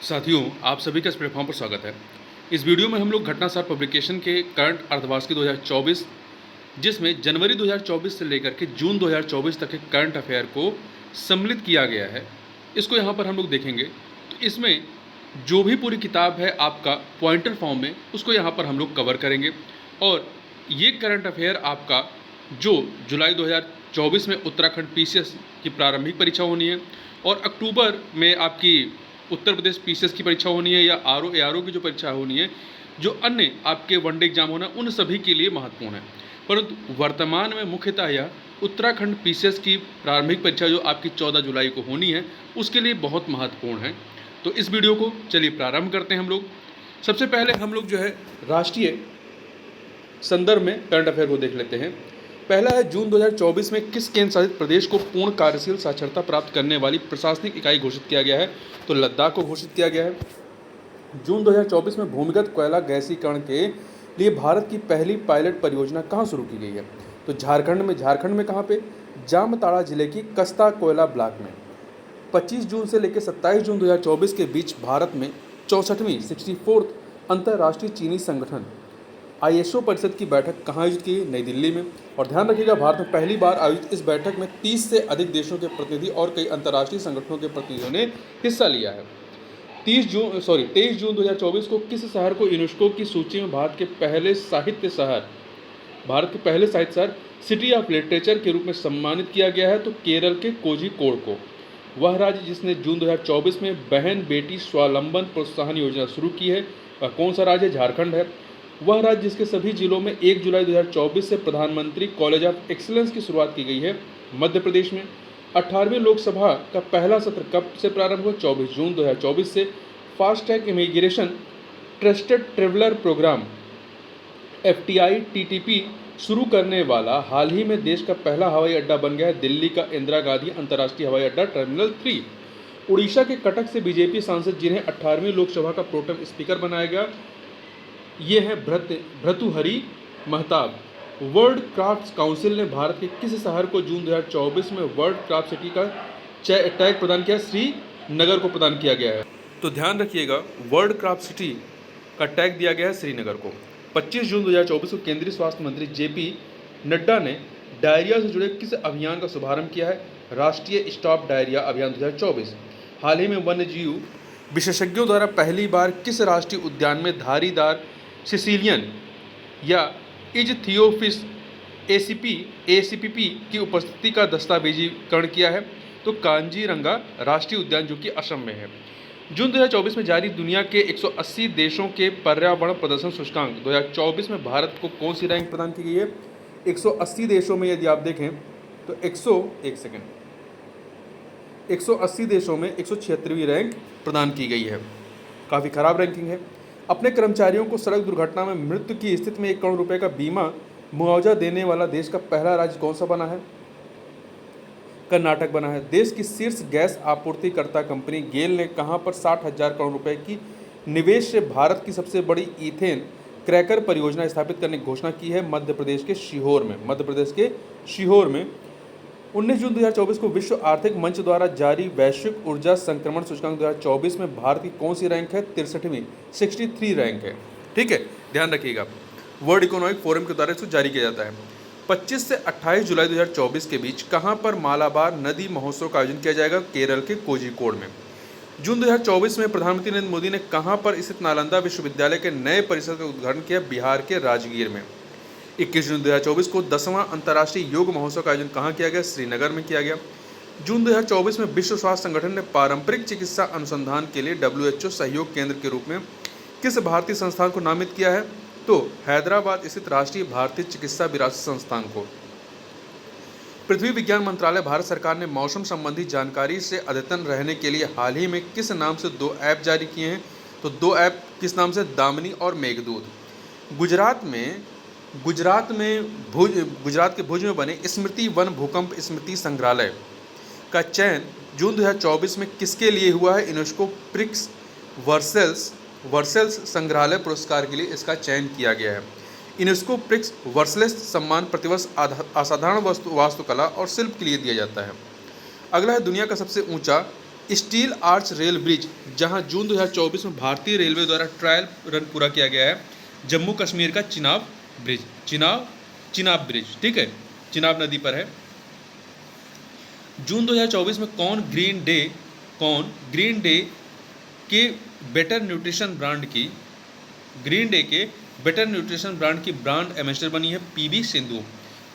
साथियों, आप सभी का इस प्लेटफॉर्म पर स्वागत है। इस वीडियो में हम लोग घटनासार पब्लिकेशन के करंट अर्धवार्षिकी 2024, जिसमें जनवरी 2024 से लेकर के जून 2024 तक के करंट अफेयर को सम्मिलित किया गया है, इसको यहाँ पर हम लोग देखेंगे। तो इसमें जो भी पूरी किताब है आपका पॉइंटर फॉर्म में, उसको यहाँ पर हम लोग कवर करेंगे। और ये करंट अफेयर आपका जो जुलाई 2024 में उत्तराखंड पीसीएस की प्रारंभिक परीक्षा होनी है और अक्टूबर में आपकी उत्तर प्रदेश पीसीएस की परीक्षा होनी है या आरओ एआरओ की जो परीक्षा होनी है, जो अन्य आपके वनडे एग्जाम होना, उन सभी के लिए महत्वपूर्ण है। परंतु वर्तमान में मुख्यतः यह उत्तराखंड पीसीएस की प्रारंभिक परीक्षा जो आपकी 14 जुलाई को होनी है, उसके लिए बहुत महत्वपूर्ण है। तो इस वीडियो को चलिए प्रारंभ करते हैं हम लोग। सबसे पहले हम लोग जो है राष्ट्रीय संदर्भ में करंट अफेयर को देख लेते हैं। पहला है, जून 2024 में किस केंद्र शासित प्रदेश को पूर्ण कार्यशील साक्षरता प्राप्त करने वाली प्रशासनिक इकाई घोषित किया गया है? तो लद्दाख को घोषित किया गया है। जून 2024 में भूमिगत कोयला गैसीकरण के लिए भारत की पहली पायलट परियोजना कहाँ शुरू की गई है? तो झारखंड में कहाँ पे? जामताड़ा जिले की कस्ता कोयला ब्लॉक में। 25 जून से लेकर 27 जून 2024 के बीच भारत में 64वीं 64th अंतर्राष्ट्रीय चीनी संगठन आईएसओ परिषद की बैठक कहाँ आयोजित की? नई दिल्ली में। और ध्यान रखिएगा, भारत में पहली बार आयोजित इस बैठक में 30 से अधिक देशों के प्रतिनिधि और कई अंतर्राष्ट्रीय संगठनों के प्रतिनिधियों ने हिस्सा लिया है। 23 जून 2024 को किस शहर को यूनेस्को की सूची में भारत के पहले साहित्य शहर सिटी ऑफ लिटरेचर के रूप में सम्मानित किया गया है? तो केरल के कोझिकोड को। वह राज्य जिसने जून 2024 में बहन बेटी स्वावलंबन प्रोत्साहन योजना शुरू की है, वह कौन सा राज्य? झारखंड है। वह राज्य जिसके सभी जिलों में 1 जुलाई 2024 से प्रधानमंत्री कॉलेज ऑफ एक्सीलेंस की शुरुआत की गई है, मध्य प्रदेश में। 18वीं लोकसभा का पहला सत्र कब से प्रारंभ हुआ? 24 जून 2024 से। Fast track immigration trusted traveller programme FTI TTP शुरू करने वाला हाल ही में देश का पहला हवाई अड्डा बन गया है दिल्ली का इंदिरा गांधी अंतर्राष्ट्रीय हवाई अड्डा टर्मिनल 3। उड़ीसा के कटक से बीजेपी सांसद जिन्हें 18वीं लोकसभा का प्रोटेम स्पीकर बनाया गया, ये है Bhartruhari Mahtab. World craft council ने भारत के किस शहर को जून 2024 में वर्ल्ड क्राफ्ट सिटी का टैग प्रदान किया? श्रीनगर को प्रदान किया गया है। तो ध्यान रखिएगा, वर्ल्ड क्राफ्ट सिटी का टैग दिया गया है श्रीनगर को। 25 जून 2024 को केंद्रीय स्वास्थ्य मंत्री JP नड्डा ने डायरिया से जुड़े किस अभियान का शुभारंभ किया है? राष्ट्रीय स्टॉप डायरिया अभियान 2024। हाल ही में वन्यजीव विशेषज्ञों द्वारा पहली बार किस राष्ट्रीय उद्यान में धारीदार सिसिलियन या इजथियोपिस ACPP की उपस्थिति का दस्तावेजीकरण किया है? तो कांजीरंगा राष्ट्रीय उद्यान जो कि असम में है। जून 2024 में जारी दुनिया के 180 देशों के पर्यावरण प्रदर्शन सूचकांक 2024 में भारत को कौन सी रैंक प्रदान की गई है? 180 देशों में यदि आप देखें तो 180 देशों में 176वीं रैंक प्रदान की गई है। काफ़ी खराब रैंकिंग है। अपने कर्मचारियों को सड़क दुर्घटना में मृत्यु की स्थिति में 1 करोड़ रुपए का बीमा मुआवजा देने वाला देश का पहला राज्य कौन सा बना है? कर्नाटक बना है। देश की शीर्ष गैस आपूर्तिकर्ता कंपनी गेल ने कहां पर 60,000 करोड़ रुपए की निवेश से भारत की सबसे बड़ी ईथेन क्रैकर परियोजना स्थापित करने की घोषणा की है? मध्य प्रदेश के शिहोर में। 19 जून 2024 को विश्व आर्थिक मंच द्वारा जारी वैश्विक ऊर्जा संक्रमण सूचकांक 2024 में भारत की कौन सी रैंक है? 63वीं 63 रैंक है। ठीक है, ध्यान रखिएगा, वर्ल्ड इकोनॉमिक फोरम के द्वारा इसको जारी किया जाता है। 25 से 28 जुलाई 2024 के बीच कहां पर मालाबार नदी महोत्सव का आयोजन किया जाएगा? केरल के कोझिकोड में। जून 2024 में प्रधानमंत्री नरेंद्र मोदी ने कहां पर स्थित नालंदा विश्वविद्यालय के नए परिसर का उद्घाटन किया? बिहार के राजगीर में। 21 जून 2024 को 10वां अंतर्राष्ट्रीय योग महोत्सव का आयोजन कहाँ किया गया? श्रीनगर में किया गया। जून 2024 में विश्व स्वास्थ्य संगठन ने पारंपरिक चिकित्सा अनुसंधान के लिए WHO सहयोग केंद्र के रूप में किस भारतीय संस्थान को नामित किया है? तो हैदराबाद स्थित राष्ट्रीय भारतीय चिकित्सा विरासत संस्थान को। पृथ्वी विज्ञान मंत्रालय भारत सरकार ने मौसम संबंधी जानकारी से अद्यतन रहने के लिए हाल ही में किस नाम से 2 ऐप जारी किए हैं? तो 2 ऐप किस नाम से? दामिनी और मेघदूत। गुजरात के भुज में बने स्मृति वन भूकंप स्मृति संग्रहालय का चयन जून 2024 में किसके लिए हुआ है? यूनेस्को प्रिक्स वर्सेल्स संग्रहालय पुरस्कार के लिए इसका चयन किया गया है। यूनेस्को प्रिक्स वर्सेल्स सम्मान प्रतिवर्ष असाधारण वास्तुकला और शिल्प के लिए दिया जाता है। अगला है, दुनिया का सबसे ऊंचा स्टील आर्च रेल ब्रिज, जहां जून 2024 में भारतीय रेलवे द्वारा ट्रायल रन पूरा किया गया है। जम्मू कश्मीर का चिनाब ब्रिज, चिनाब ब्रिज, ठीक है, चिनाब नदी पर है। जून 2024 में कौन ग्रीन डे के बेटर न्यूट्रिशन ब्रांड की ब्रांड एम्बेसडर बनी है? पीवी सिंधु।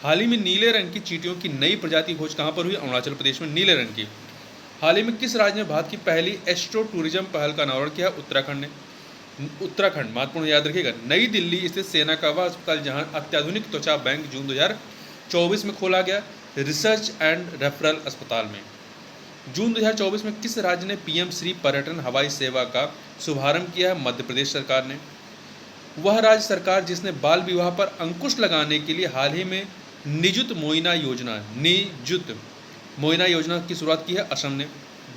हाल ही में नीले रंग की चींटियों की नई प्रजाति खोज कहां पर हुई? अरुणाचल प्रदेश में नीले रंग की। हाल ही में किस राज्य ने भारत की पहली एस्ट्रो टूरिज्म पहल का अनावरण किया? उत्तराखंड ने। उत्तराखंड, महत्वपूर्ण याद रखिएगा। नई दिल्ली स्थित सेना का वह अस्पताल जहां अत्याधुनिक त्वचा बैंक जून 2024 में खोला गया, रिसर्च एंड रेफरल अस्पताल में। जून 2024 में किस राज्य ने पीएम श्री पर्यटन हवाई सेवा का शुभारंभ किया है? मध्य प्रदेश सरकार ने। वह राज्य सरकार जिसने बाल विवाह पर अंकुश लगाने के लिए हाल ही में निजुत मोइना योजना की शुरुआत की है? असम ने।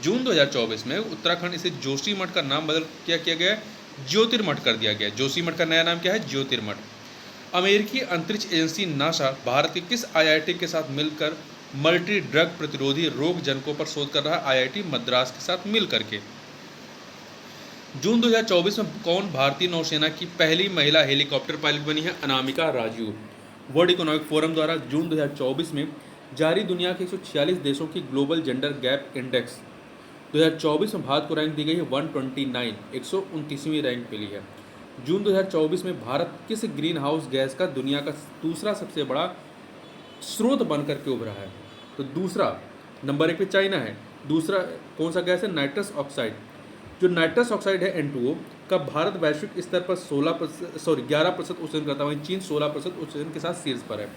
जून 2024 में उत्तराखंड स्थित जोशीमठ का नाम बदल क्या किया गया है? ज्योतिर्मठ कर दिया गया। जोशीमठ का नया नाम क्या है? ज्योतिर्मठ। अमेरिकी अंतरिक्ष एजेंसी नासा भारत के किस आईआईटी के साथ मिलकर मल्टी ड्रग प्रतिरोधी रोग जनकों पर शोध कर रहा है? आईआईटी मद्रास के साथ मिल करके। जून 2024 में कौन भारतीय नौसेना की पहली महिला हेलीकॉप्टर पायलट बनी है? Anamika Raju. World economic forum द्वारा जून 2024 में जारी दुनिया के 146 देशों की ग्लोबल जेंडर गैप इंडेक्स 2024 में भारत को रैंक दी गई है 129, 129वीं रैंक मिली है। जून 2024 में भारत किस ग्रीन हाउस गैस का दुनिया का दूसरा सबसे बड़ा स्रोत बन करके उभरा है? तो दूसरा नंबर 1 पे चाइना है। दूसरा कौन सा गैस है? Nitrous oxide. जो नाइट्रस ऑक्साइड है N2O का भारत वैश्विक स्तर पर 11% उत्सर्जन करता है, वहीं चीन 16% उत्सर्जन के साथ शीर्ष पर है।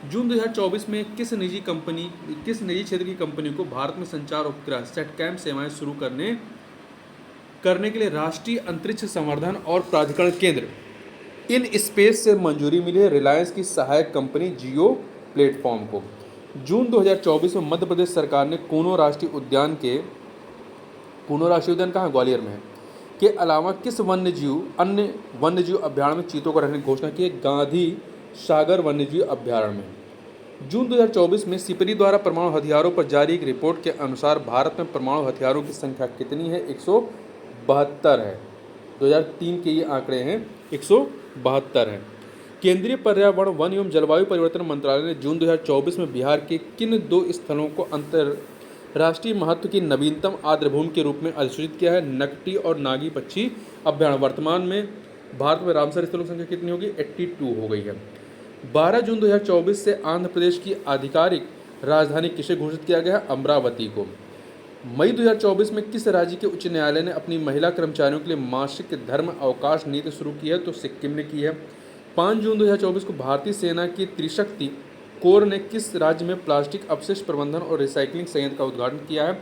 जून 2024 में किस निजी क्षेत्र की कंपनी को भारत में संचार उपग्रह सेटकैम सेवाएं शुरू करने के लिए राष्ट्रीय अंतरिक्ष संवर्धन और प्राधिकरण केंद्र इन स्पेस से मंजूरी मिली है? रिलायंस की सहायक कंपनी जियो प्लेटफॉर्म को। जून 2024 में मध्य प्रदेश सरकार ने कूनो राष्ट्रीय उद्यान कहाँ? ग्वालियर में है, के अलावा किस अन्य वन्यजीव अभ्यारण्य में चीतों को रखने की घोषणा की है? गांधी सागर वन्यजीव अभ्यारण्य में। जून 2024 में सिपरी द्वारा परमाणु हथियारों पर जारी एक रिपोर्ट के अनुसार भारत में परमाणु हथियारों की संख्या कितनी है? 172 है। 2003 के ये आंकड़े हैं, 172 है। केंद्रीय पर्यावरण, वन एवं जलवायु परिवर्तन मंत्रालय ने जून 2024 में बिहार के किन 2 स्थलों को अंतर्राष्ट्रीय महत्व की नवीनतम आर्द्रभूमि के रूप में अधिसूचित किया है? नकटी और नागी पक्षी अभ्यारण्य। वर्तमान में भारत में रामसर स्थलों की संख्या कितनी होगी? 82 हो गई है। 12 जून 2024 से आंध्र प्रदेश की आधिकारिक राजधानी किसे घोषित किया गया है? अमरावती को। मई 2024 में किस राज्य के उच्च न्यायालय ने अपनी महिला कर्मचारियों के लिए मासिक धर्म अवकाश नीति शुरू की है? तो सिक्किम ने की है। 5 जून 2024 को भारतीय सेना की त्रिशक्ति कोर ने किस राज्य में प्लास्टिक अपशिष्ट प्रबंधन और रिसाइकलिंग संयंत्र का उद्घाटन किया है?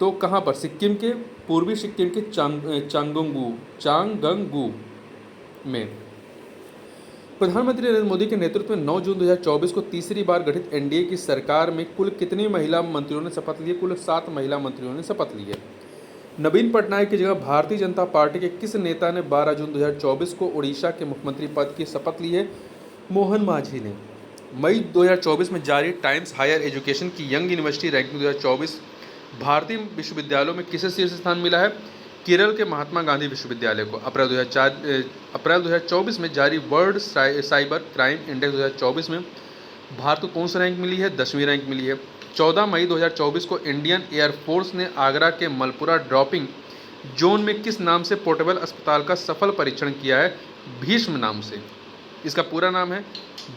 तो कहाँ पर? सिक्किम के पूर्वी सिक्किम के चांगंगू में। प्रधानमंत्री नरेंद्र मोदी के नेतृत्व में 9 जून 2024 को तीसरी बार गठित एनडीए की सरकार में कुल कितनी महिला मंत्रियों ने शपथ ली है? कुल 7 महिला मंत्रियों ने शपथ ली है। नवीन पटनायक की जगह भारतीय जनता पार्टी के किस नेता ने 12 जून 2024 को उड़ीसा के मुख्यमंत्री पद की शपथ ली है? मोहन मांझी ने। मई 2024 में जारी टाइम्स हायर एजुकेशन की यंग यूनिवर्सिटी रैंकिंग 2024 भारतीय विश्वविद्यालयों में किसे शीर्ष स्थान मिला है? केरल के महात्मा गांधी विश्वविद्यालय को। अप्रैल 2024 में जारी वर्ल्ड साइबर क्राइम इंडेक्स 2024 में भारत को कौन सा रैंक मिली है? 10वीं रैंक मिली है। 14 मई 2024 को इंडियन एयरफोर्स ने आगरा के मलपुरा ड्रॉपिंग जोन में किस नाम से पोर्टेबल अस्पताल का सफल परीक्षण किया है? भीष्म नाम से। इसका पूरा नाम है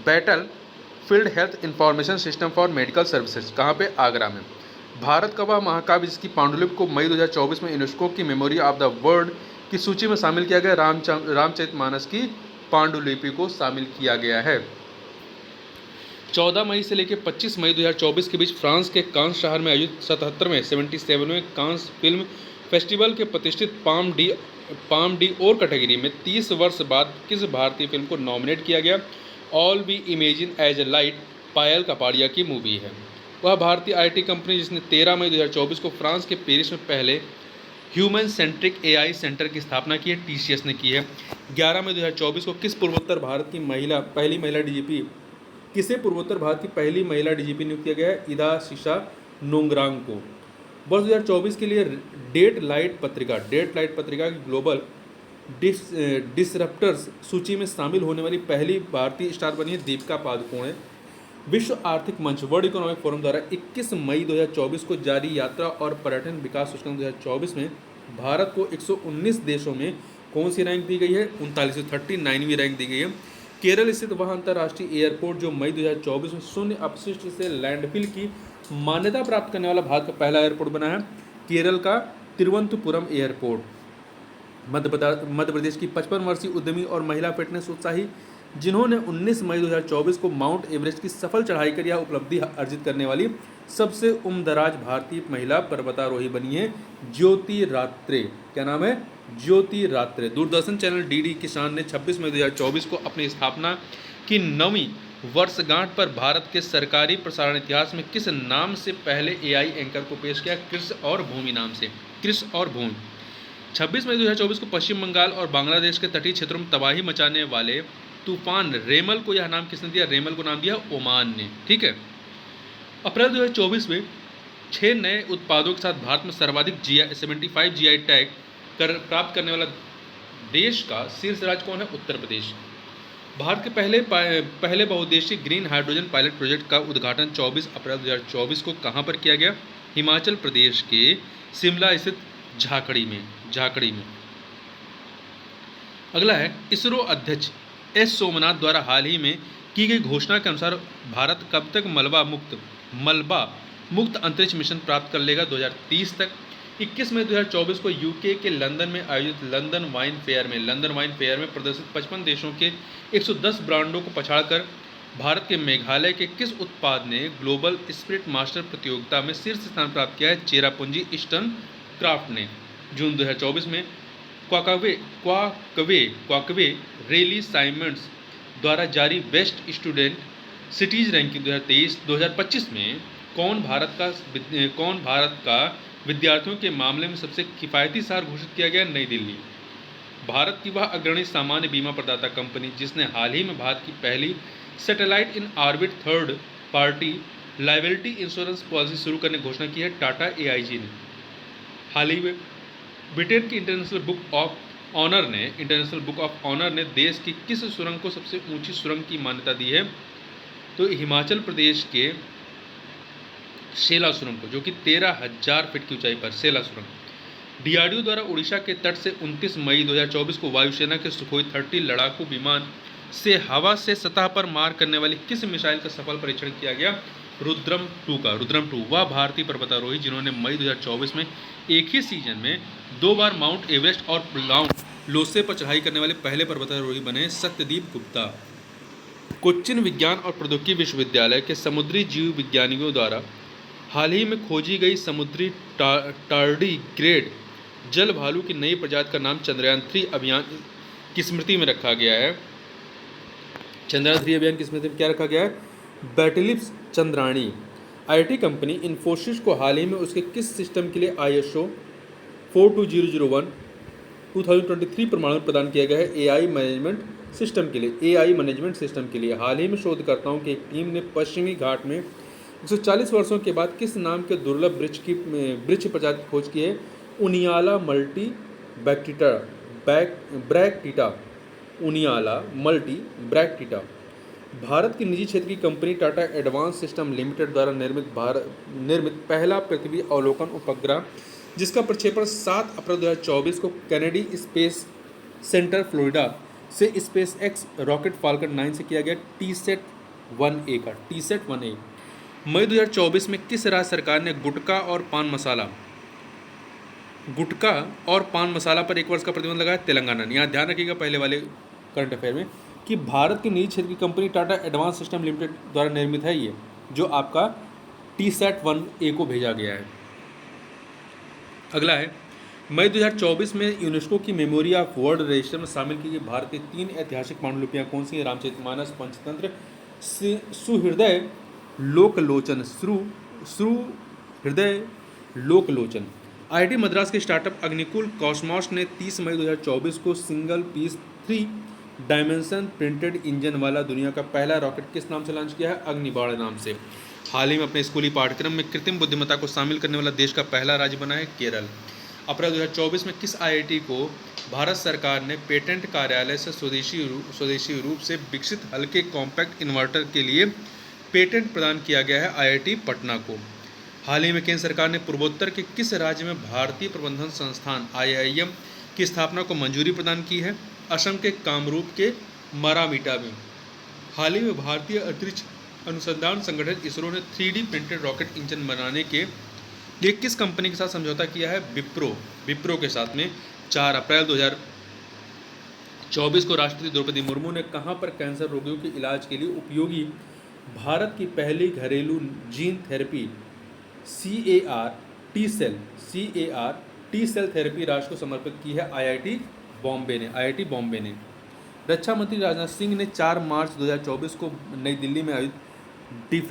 battle field health information system for medical services. कहाँ पे? आगरा में। भारत का वह महाकाव्य जिसकी पांडुलिपि को मई 2024 में यूनेस्को की मेमोरी ऑफ द वर्ल्ड की सूची में शामिल किया गया, रामचरितमानस की पांडुलिपि को शामिल किया गया है। 14 मई से लेकर 25 मई 2024 के बीच फ्रांस के कांस शहर में आयोजित 77वें कांस फिल्म फेस्टिवल के प्रतिष्ठित पाम डी और कैटेगरी में 30 वर्ष बाद किस भारतीय फिल्म को नॉमिनेट किया गया? All we imagine as a light Payal Kapadia की मूवी है। वह भारतीय आईटी कंपनी जिसने 13 मई 2024 को फ्रांस के पेरिस में पहले ह्यूमन सेंट्रिक एआई सेंटर की स्थापना की है, टीसीएस ने की है। 11 मई 2024 को किसे पूर्वोत्तर भारत की पहली महिला डीजीपी नियुक्त किया गया है? इदा शिशा नोंगरांग को। वर्ष 2024 के लिए डेट लाइट पत्रिका की ग्लोबल डिसरप्टर्स सूची में शामिल होने वाली पहली भारतीय स्टार बनी है दीपिका पादुकोण। विश्व आर्थिक मंच वर्ल्ड इकोनॉमिक फोरम द्वारा 21 मई 2024 को जारी यात्रा और पर्यटन विकास सूचकांक 2024 में भारत को 119 देशों में कौन सी रैंक दी गई है? 39वीं रैंक दी गई है। केरल स्थित वह अंतर्राष्ट्रीय एयरपोर्ट जो मई 2024 में शून्य अपशिष्ट से लैंडफिल की मान्यता प्राप्त करने वाला भारत का पहला एयरपोर्ट बना है, केरल का तिरुवनंतपुरम एयरपोर्ट। मध्य प्रदेश की 55 वर्षीय उद्यमी और महिला फिटनेस उत्साही जिन्होंने 19 मई 2024 को माउंट एवरेस्ट की सफल चढ़ाई कर यह उपलब्धि अर्जित करने वाली सबसे उम्रदराज भारतीय महिला पर्वतारोही बनी है ज्योति रात्रे। क्या नाम है? ज्योति रात्रे। दूरदर्शन चैनल डीडी किसान ने 26 मई 2024 को अपनी स्थापना की 9वीं वर्षगांठ पर भारत के सरकारी प्रसारण इतिहास में किस नाम से पहले एआई एंकर को पेश किया? कृष और भूमि नाम से। कृष और भूमि। 26 मई 2024 को पश्चिम बंगाल और बांग्लादेश के तटीय क्षेत्रों में तबाही मचाने वाले तूफान रेमल को यह नाम किसने दिया? रेमल को नाम दिया ओमान ने। ठीक है। अप्रैल 2024 में 6 नए उत्पादों के साथ भारत में सर्वाधिक 75 जीआई टैग प्राप्त करने वाला देश का शीर्ष राज्य कौन है? उत्तर प्रदेश। भारत के पहले बहुउद्देशीय ग्रीन हाइड्रोजन पायलट प्रोजेक्ट का उद्घाटन 24 अप्रैल 2024 को कहाँ पर किया गया? हिमाचल प्रदेश के शिमला स्थित झाकड़ी में। अगला है इसरो अध्यक्ष एस सोमनाथ द्वारा हाल ही में की गई घोषणा के अनुसार भारत कब तक मलबा मुक्त अंतरिक्ष मिशन प्राप्त कर लेगा? 2030 तक। 21 मई 2024 को यूके के लंदन में आयोजित लंदन वाइन फेयर में प्रदर्शित 55 देशों के 110 ब्रांडों को पछाड़कर भारत के मेघालय के किस उत्पाद ने ग्लोबल स्पिरिट मास्टर प्रतियोगिता में शीर्ष स्थान प्राप्त किया है? चेरापूंजी ईस्टर्न क्राफ्ट ने। जून 2024 में क्वाकवे रेली साइमंड्स द्वारा जारी बेस्ट स्टूडेंट सिटीज रैंकिंग 2023-2025 में कौन भारत का विद्यार्थियों के मामले में सबसे किफ़ायती शहर घोषित किया गया? नई दिल्ली। भारत की वह अग्रणी सामान्य बीमा प्रदाता कंपनी जिसने हाल ही में भारत की पहली satellite in orbit third party liability insurance policy शुरू करने की घोषणा की है, टाटा AIG ने। हाल ही में ब्रिटेन की इंटरनेशनल बुक ऑफ ऑनर ने देश की किस सुरंग को सबसे ऊंची सुरंग की मान्यता दी है? तो हिमाचल प्रदेश के सेला सुरंग को, जो कि 13,000 फीट की ऊंचाई पर सेला सुरंग। DRDO द्वारा उड़ीसा के तट से 29 मई 2024 को वायुसेना के सुखोई 30 लड़ाकू विमान से हवा से सतह पर मार करने वाली किस मिसाइल का सफल परीक्षण किया गया? रुद्रम 2। वह भारतीय पर्वतारोही जिन्होंने मई 2024 में एक ही सीजन में 2 बार माउंट एवरेस्ट और माउंट लोसे पर चढ़ाई करने वाले पहले पर्वतारोही बने, सत्यदीप गुप्ता। कोच्चिन विज्ञान और प्रौद्योगिकी विश्वविद्यालय के समुद्री जीव विज्ञानियों द्वारा हाल ही में खोजी गई समुद्री टार्डीग्रेड जल भालू की नई प्रजाति का नाम चंद्रयान 3 अभियान की स्मृति में रखा गया है। चंद्रयान 3 अभियान की स्मृति में क्या रखा गया है? बैटलिप्स चंद्राणी। IT कंपनी इन्फोसिस को हाल ही में उसके किस सिस्टम के लिए ISO 42001 2023 प्रमाणन प्रदान किया गया है? AI मैनेजमेंट सिस्टम के लिए। हाल ही में शोधकर्ताओं की एक टीम ने पश्चिमी घाट में 140 वर्षों के बाद किस नाम के दुर्लभ वृक्ष प्रजाति खोज की है? उनियाला मल्टी ब्रैक्टिटा। भारत की निजी क्षेत्र की company Tata advance system limited द्वारा निर्मित पहला पृथ्वी अवलोकन उपग्रह जिसका प्रक्षेपण 7 अप्रैल 2024 को कैनेडी स्पेस सेंटर फ्लोरिडा से SpaceX रॉकेट फाल्कन 9 से किया गया TSAT-1A। मई 2024 में किस राज्य सरकार ने गुटखा और पान मसाला पर 1 वर्ष का प्रतिबंध लगाया? तेलंगाना ने। यहाँ ध्यान रखिएगा पहले वाले करंट अफेयर में कि भारत की निजी क्षेत्र की company Tata advance system limited द्वारा निर्मित है ये, जो आपका TSAT-1A को भेजा गया है। अगला है मई 2024 में यूनेस्को की मेमोरी ऑफ वर्ल्ड रजिस्टर में शामिल की गई भारत की 3 ऐतिहासिक पांडुलिपियाँ कौन सी हैं? रामचरितमानस, पंचतंत्र, सुहृदय लोकलोचन। IIT मद्रास के स्टार्टअप अग्निकुल कॉस्मॉस ने 30 मई 2024 को single piece 3 dimension printed engine वाला दुनिया का पहला रॉकेट किस नाम से लॉन्च किया है? अग्निबाण नाम से। हाल ही में अपने स्कूली पाठ्यक्रम में कृत्रिम बुद्धिमत्ता को शामिल करने वाला देश का पहला राज्य बना है केरल। अप्रैल 2024 में किस आईआईटी को भारत सरकार ने पेटेंट कार्यालय से स्वदेशी रूप से विकसित हल्के कॉम्पैक्ट इन्वर्टर के लिए पेटेंट प्रदान किया गया है? आईआईटी पटना को। हाल ही में केंद्र सरकार ने पूर्वोत्तर के किस राज्य में भारतीय प्रबंधन संस्थान आईआईएम की स्थापना को मंजूरी प्रदान की है? असम के कामरूप के मरामीटा में। हाल ही में भारतीय अंतरिक्ष अनुसंधान संगठन इसरो ने 3D प्रिंटेड रॉकेट इंजन बनाने के लिए किस कंपनी के साथ समझौता किया है? विप्रो के साथ में। 4 अप्रैल 2024 को राष्ट्रपति द्रौपदी मुर्मू ने कहां पर कैंसर रोगियों के इलाज के लिए उपयोगी भारत की पहली घरेलू gene therapy CAR T cell therapy राष्ट्र को समर्पित की है? आईआईटी बॉम्बे ने। रक्षा मंत्री राजनाथ सिंह ने 4 मार्च 2024 को नई दिल्ली में आयोजित डिफ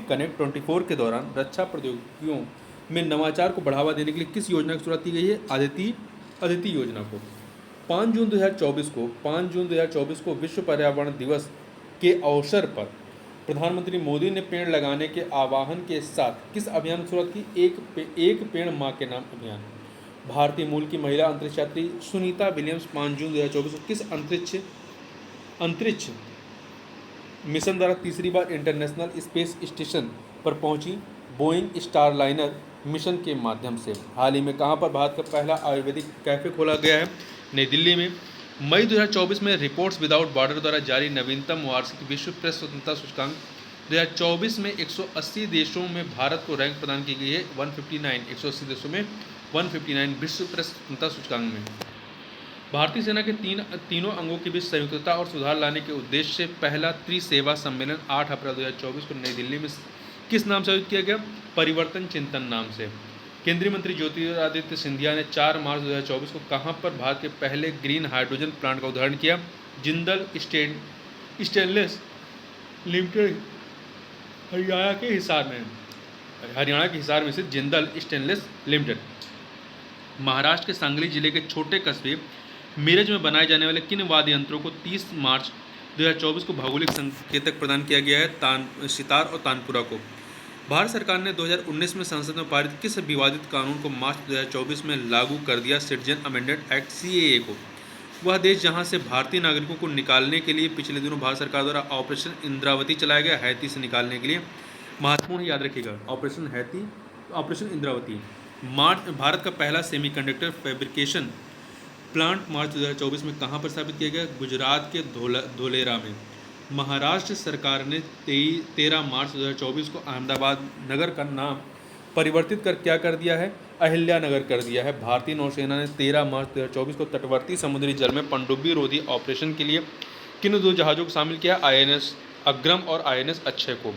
कनेक्ट 24 के दौरान रक्षा प्रौद्योगिकियों में नवाचार को बढ़ावा देने के लिए किस योजना की शुरुआत की गई है? अदिति योजना को। 5 जून 2024 को विश्व पर्यावरण दिवस के अवसर पर प्रधानमंत्री मोदी ने पेड़ लगाने के आह्वान के साथ किस अभियान की शुरुआत की? एक पेड़ मां के नाम अभियान। भारतीय मूल की महिला अंतरिक्ष यात्री सुनीता विलियम्स 5 जून 2024 को किस अंतरिक्ष मिशन द्वारा तीसरी बार इंटरनेशनल स्पेस स्टेशन पर पहुंची? बोइंग स्टारलाइनर मिशन के माध्यम से। हाल ही में कहां पर भारत का पहला आयुर्वेदिक कैफे खोला गया है? नई दिल्ली में। मई 2024 में रिपोर्ट्स विदाउट बॉर्डर द्वारा जारी नवीनतम वार्षिक विश्व प्रेस स्वतंत्रता सूचकांक 2024 में 180 देशों में भारत को रैंक प्रदान की गई है 180 देशों में 159 विश्व प्रेस स्वतंत्रता सूचकांक में। भारतीय सेना के तीनों अंगों के बीच संयुक्तता और सुधार लाने के उद्देश्य से पहला त्रिसेवा सम्मेलन 8 अप्रैल 2024 को नई दिल्ली में किस नाम से आयोजित किया गया? परिवर्तन चिंतन नाम से। केंद्रीय मंत्री ज्योतिरादित्य सिंधिया ने 4 मार्च 2024 को कहां पर भारत के पहले ग्रीन हाइड्रोजन प्लांट का उद्घाटन किया? जिंदल स्टेनलेस लिमिटेड हरियाणा के हिसार में स्थित जिंदल स्टेनलेस लिमिटेड। महाराष्ट्र के सांगली जिले के छोटे कस्बे मीरज में बनाए जाने वाले किन वाद्य यंत्रों को 30 मार्च 2024 को भौगोलिक संकेतक प्रदान किया गया है? सितार और तानपुरा को। भारत सरकार ने 2019 में संसद में पारित किस विवादित कानून को मार्च 2024 में लागू कर दिया? सिटीजन अमेंडमेंट एक्ट CAA को। वह देश जहां से भारतीय नागरिकों को निकालने के लिए पिछले दिनों भारत सरकार द्वारा ऑपरेशन इंद्रावती चलाया गया, हैती से निकालने के लिए। महत्वपूर्ण याद रखिएगा, ऑपरेशन इंद्रावती। भारत का पहला सेमीकंडक्टर फैब्रिकेशन प्लांट मार्च 2024 में कहां पर स्थापित किया गया? गुजरात के धोलेरा में। महाराष्ट्र सरकार ने 13 मार्च 2024 को अहमदाबाद नगर का नाम परिवर्तित कर क्या कर दिया है? अहिल्या नगर कर दिया है। भारतीय नौसेना ने 13 मार्च 2024 को तटवर्ती समुद्री जल में पनडुब्बी रोधी ऑपरेशन के लिए किन 2 जहाज़ों को शामिल किया? INS अग्रम और INS अक्षय को।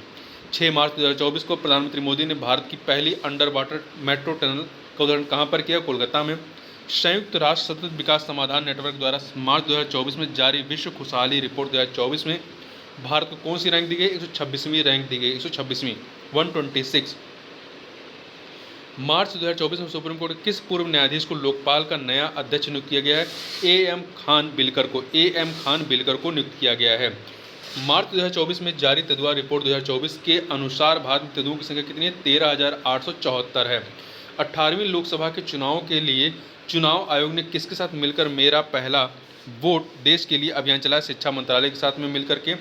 6 मार्च 2024 को प्रधानमंत्री मोदी ने भारत की पहली अंडर वाटर मेट्रो टनल का उद्घाटन कहां पर किया? कोलकाता में। संयुक्त राष्ट्र सतत विकास समाधान नेटवर्क द्वारा मार्च 2024 में जारी विश्व खुशहाली रिपोर्ट 2024 में भारत को कौन सी रैंक दी गई? 126वीं रैंक दी गई, 126वीं 126। मार्च 2024 में सुप्रीम कोर्ट के किस पूर्व न्यायाधीश को लोकपाल का नया अध्यक्ष नियुक्त किया गया है? AM खान बिलकर को नियुक्त किया गया है। मार्च 2024 में जारी तेंदुआ रिपोर्ट 2024 के अनुसार भारत में तेंदुओं की संख्या कितनी है? 13,874 है। 18वीं लोकसभा के चुनाव के लिए चुनाव आयोग ने किसके साथ मिलकर मेरा पहला वोट देश के लिए अभियान चलाया? शिक्षा मंत्रालय के साथ में मिलकर के।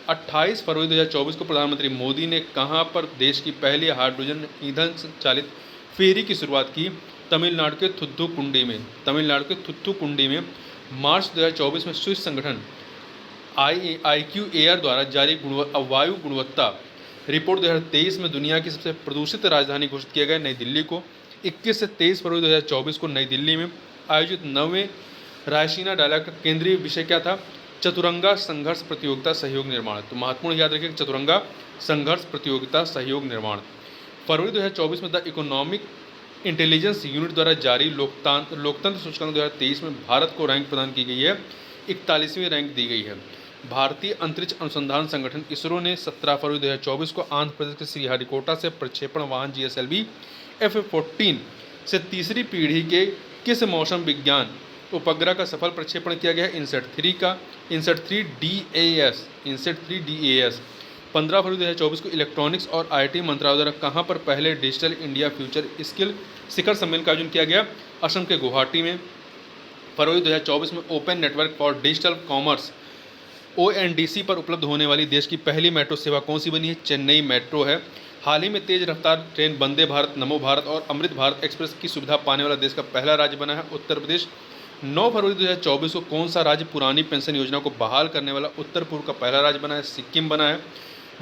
28 फरवरी 2024 को प्रधानमंत्री मोदी ने कहां पर देश की पहली हाइड्रोजन ईंधन चालित फेरी की शुरुआत की? तमिलनाडु के थुथुकुंडी में। मार्च 2024 में स्विस संगठन IQAir द्वारा जारी वायु गुणवत्ता रिपोर्ट 2023 में दुनिया की सबसे प्रदूषित राजधानी घोषित किया गया नई दिल्ली को। 21 से 23 फरवरी 2024 को नई दिल्ली में आयोजित 9वें रायसीना डायलॉग का केंद्रीय विषय क्या था? चतुरंगा संघर्ष प्रतियोगिता सहयोग निर्माण। तो महत्वपूर्ण याद रखिए, चतुरंगा संघर्ष प्रतियोगिता सहयोग निर्माण। फरवरी 2024 में द इकोनॉमिक इंटेलिजेंस यूनिट द्वारा जारी लोकतंत्र सूचकांक 2023 में भारत को रैंक प्रदान की गई है, 41वीं रैंक दी गई है। भारतीय अंतरिक्ष अनुसंधान संगठन इसरो ने 17 फरवरी 2024 को आंध्र प्रदेश के श्रीहरिकोटा से प्रक्षेपण वाहन GSLV F-14 से तीसरी पीढ़ी के किस मौसम विज्ञान उपग्रह का सफल प्रक्षेपण किया गया है इनसेट 3 का, इनसेट 3 DAS, इनसेट 3 DAS। 15 फरवरी 2024 को इलेक्ट्रॉनिक्स और IT मंत्रालय द्वारा कहाँ पर पहले डिजिटल इंडिया फ्यूचर स्किल शिखर सम्मेलन का आयोजन किया गया? असम के गुवाहाटी में। फरवरी 2024 में open network for digital commerce ONDC पर उपलब्ध होने वाली देश की पहली मेट्रो सेवा कौन सी बनी है? चेन्नई मेट्रो है। हाल ही में तेज रफ्तार ट्रेन वंदे भारत, नमो भारत और अमृत भारत एक्सप्रेस की सुविधा पाने वाला देश का पहला राज्य बना है उत्तर प्रदेश। 9 फरवरी 2024 को कौन सा राज्य पुरानी पेंशन योजना को बहाल करने वाला उत्तर पूर्व का पहला राज्य बना है? सिक्किम बना है।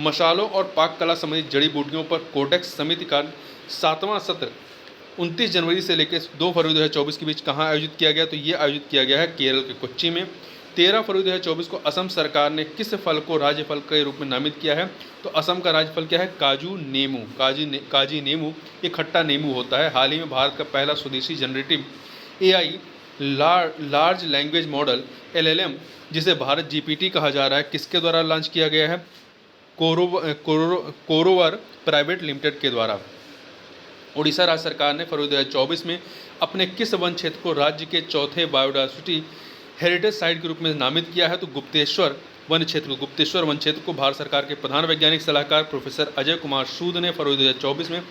मसालों और पाक कला संबंधित जड़ी बूटियों पर कोडेक्स समिति का 7वां सत्र 29 जनवरी से लेकर 2 फरवरी 2024 के बीच कहाँ आयोजित किया गया? तो ये आयोजित किया गया है केरल के कोच्चि में। 13 फरवरी 2024 को असम सरकार ने किस फल को राज्य फल के रूप में नामित किया है? तो असम का राज्य फल क्या है? काजू नीमू। काजी नीमू ये खट्टा नीमू होता है। हाल ही में भारत का पहला स्वदेशी generative AI large language model LLM, जिसे भारत GPT कहा जा रहा है, किसके द्वारा लॉन्च किया गया है? कोरोवर प्राइवेट लिमिटेड के द्वारा। उड़ीसा राज्य सरकार ने फरवरी 2024 में अपने किस वन क्षेत्र को राज्य के चौथे बायोडायवर्सिटी हेरिटेज साइट के रूप में नामित किया है? तो गुप्तेश्वर वन क्षेत्र को भारत सरकार के प्रधान वैज्ञानिक सलाहकार प्रोफेसर अजय कुमार सूद ने फरवरी 2024 में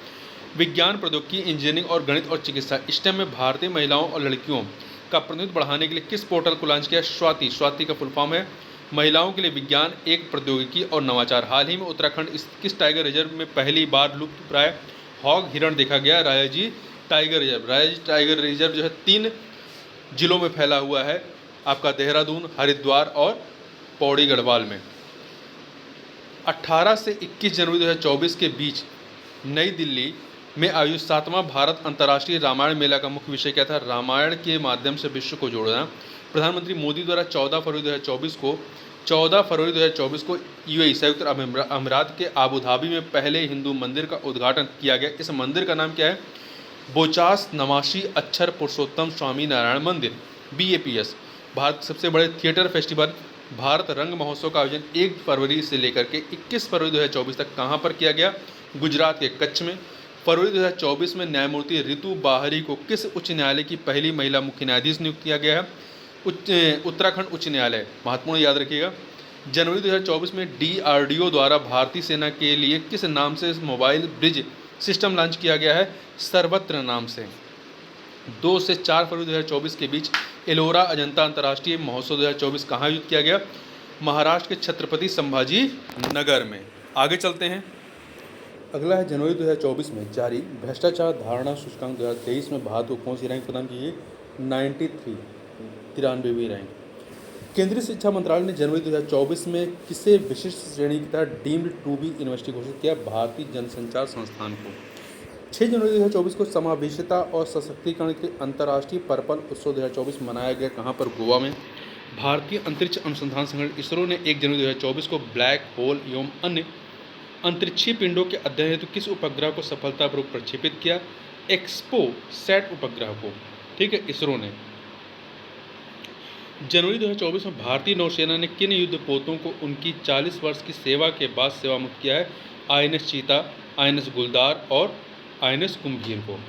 विज्ञान, प्रौद्योगिकी, इंजीनियरिंग और गणित और चिकित्सा STEM में भारतीय महिलाओं और लड़कियों का प्रतिनिधित्व बढ़ाने के लिए किस पोर्टल को लॉन्च किया? स्वाति का फुल फॉर्म है महिलाओं के लिए विज्ञान, एक प्रौद्योगिकी और नवाचार। हाल ही में उत्तराखंड किस टाइगर रिजर्व में पहली बार लुप्त प्राय हॉग हिरण देखा गया? रायाजी टाइगर रिजर्व जो है 3 जिलों में फैला हुआ है, आपका देहरादून, हरिद्वार और पौड़ी गढ़वाल में। 18 से 21 जनवरी 2024 के बीच नई दिल्ली में आयोजित 7वां भारत अंतर्राष्ट्रीय रामायण मेला का मुख्य विषय क्या था? रामायण के माध्यम से विश्व को जोड़ना। प्रधानमंत्री मोदी द्वारा 14 फरवरी 2024 को UAE संयुक्त अरब अमीरात के आबू धाबी में पहले हिंदू मंदिर का उद्घाटन किया गया। इस मंदिर का नाम क्या है? बोचास नवाशी अक्षर पुरुषोत्तम स्वामी नारायण मंदिर BAPS। भारत के सबसे बड़े थिएटर फेस्टिवल भारत रंग महोत्सव का आयोजन 1 फरवरी से लेकर के 21 फरवरी 2024 तक कहाँ पर किया गया? गुजरात के कच्छ में। फरवरी 2024 में न्यायमूर्ति ऋतु बाहरी को किस उच्च न्यायालय की पहली महिला मुख्य न्यायाधीश नियुक्त किया गया है? उत्तराखंड उच्च न्यायालय, महत्वपूर्ण याद रखिएगा। जनवरी 2024 में DRDO द्वारा भारतीय सेना के लिए किस नाम से मोबाइल ब्रिज सिस्टम लॉन्च किया गया है? सर्वत्र नाम से। 2 से 4 फरवरी 2024 के बीच एलोरा अजंता अंतर्राष्ट्रीय महोत्सव 2024 कहाँ आयोजित किया गया? महाराष्ट्र के छत्रपति संभाजी नगर में। आगे चलते हैं। अगला है जनवरी 2024 में जारी भ्रष्टाचार धारणा सूचकांक 2023 में भारत को कौन सी रैंक प्रदान की गई? 93वीं रैंक। केंद्रीय शिक्षा मंत्रालय ने जनवरी 2024 में किसे विशिष्ट श्रेणी की तहत डीम्ड टू बी यूनिवर्सिटी घोषित किया? भारतीय जनसंचार संस्थान को। 6 जनवरी 2024 को समावेशिता और सशक्तिकरण के अंतर्राष्ट्रीय पर्पल उत्सव 2024 मनाया गया। कहाँ पर? गोवा में। भारतीय अंतरिक्ष अनुसंधान संगठन इसरो ने 1 जनवरी 2024 को ब्लैक होल एवं अन्य अंतरिक्षीय पिंडों के अध्ययन हेतु किस उपग्रह को सफलतापूर्वक प्रक्षेपित किया? एक्सपोसैट उपग्रह को, ठीक है, इसरो ने। जनवरी 2024 में भारतीय नौसेना ने किन युद्धपोतों को उनकी 40 वर्ष की सेवा के बाद सेवा मुक्त किया है? INS चीता, INS गुलदार और INS कुंभीर को।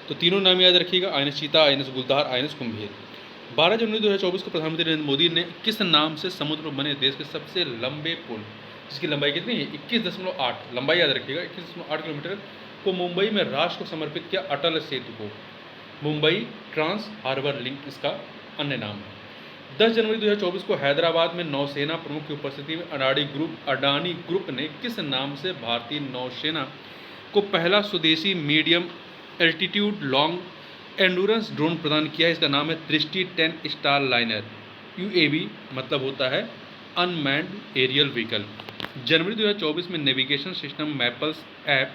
तो तीनों नाम याद रखिएगा, INS चीता, INS गुलदार, INS कुंभीर। 12 जनवरी 2024 को प्रधानमंत्री नरेंद्र मोदी ने किस नाम से समुद्र पर बने देश के सबसे लंबे पुल, जिसकी लंबाई कितनी है? 21.8, लंबाई याद रखिएगा, 21.8 किलोमीटर को मुंबई में राष्ट्र को समर्पित किया? अटल सेतु को। मुंबई ट्रांस हार्बर लिंक इसका अन्य नाम है। 10 जनवरी 2024 को हैदराबाद में नौसेना प्रमुख की उपस्थिति में अडानी ग्रुप ने किस नाम से भारतीय नौसेना को पहला स्वदेशी मीडियम एल्टीट्यूड लॉन्ग एंडूरेंस ड्रोन प्रदान किया है? इसका नाम है दृष्टि 10 स्टार लाइनर। UAV मतलब होता है अनमैन्ड एरियल व्हीकल। जनवरी 2024 में नेविगेशन सिस्टम मैपल्स ऐप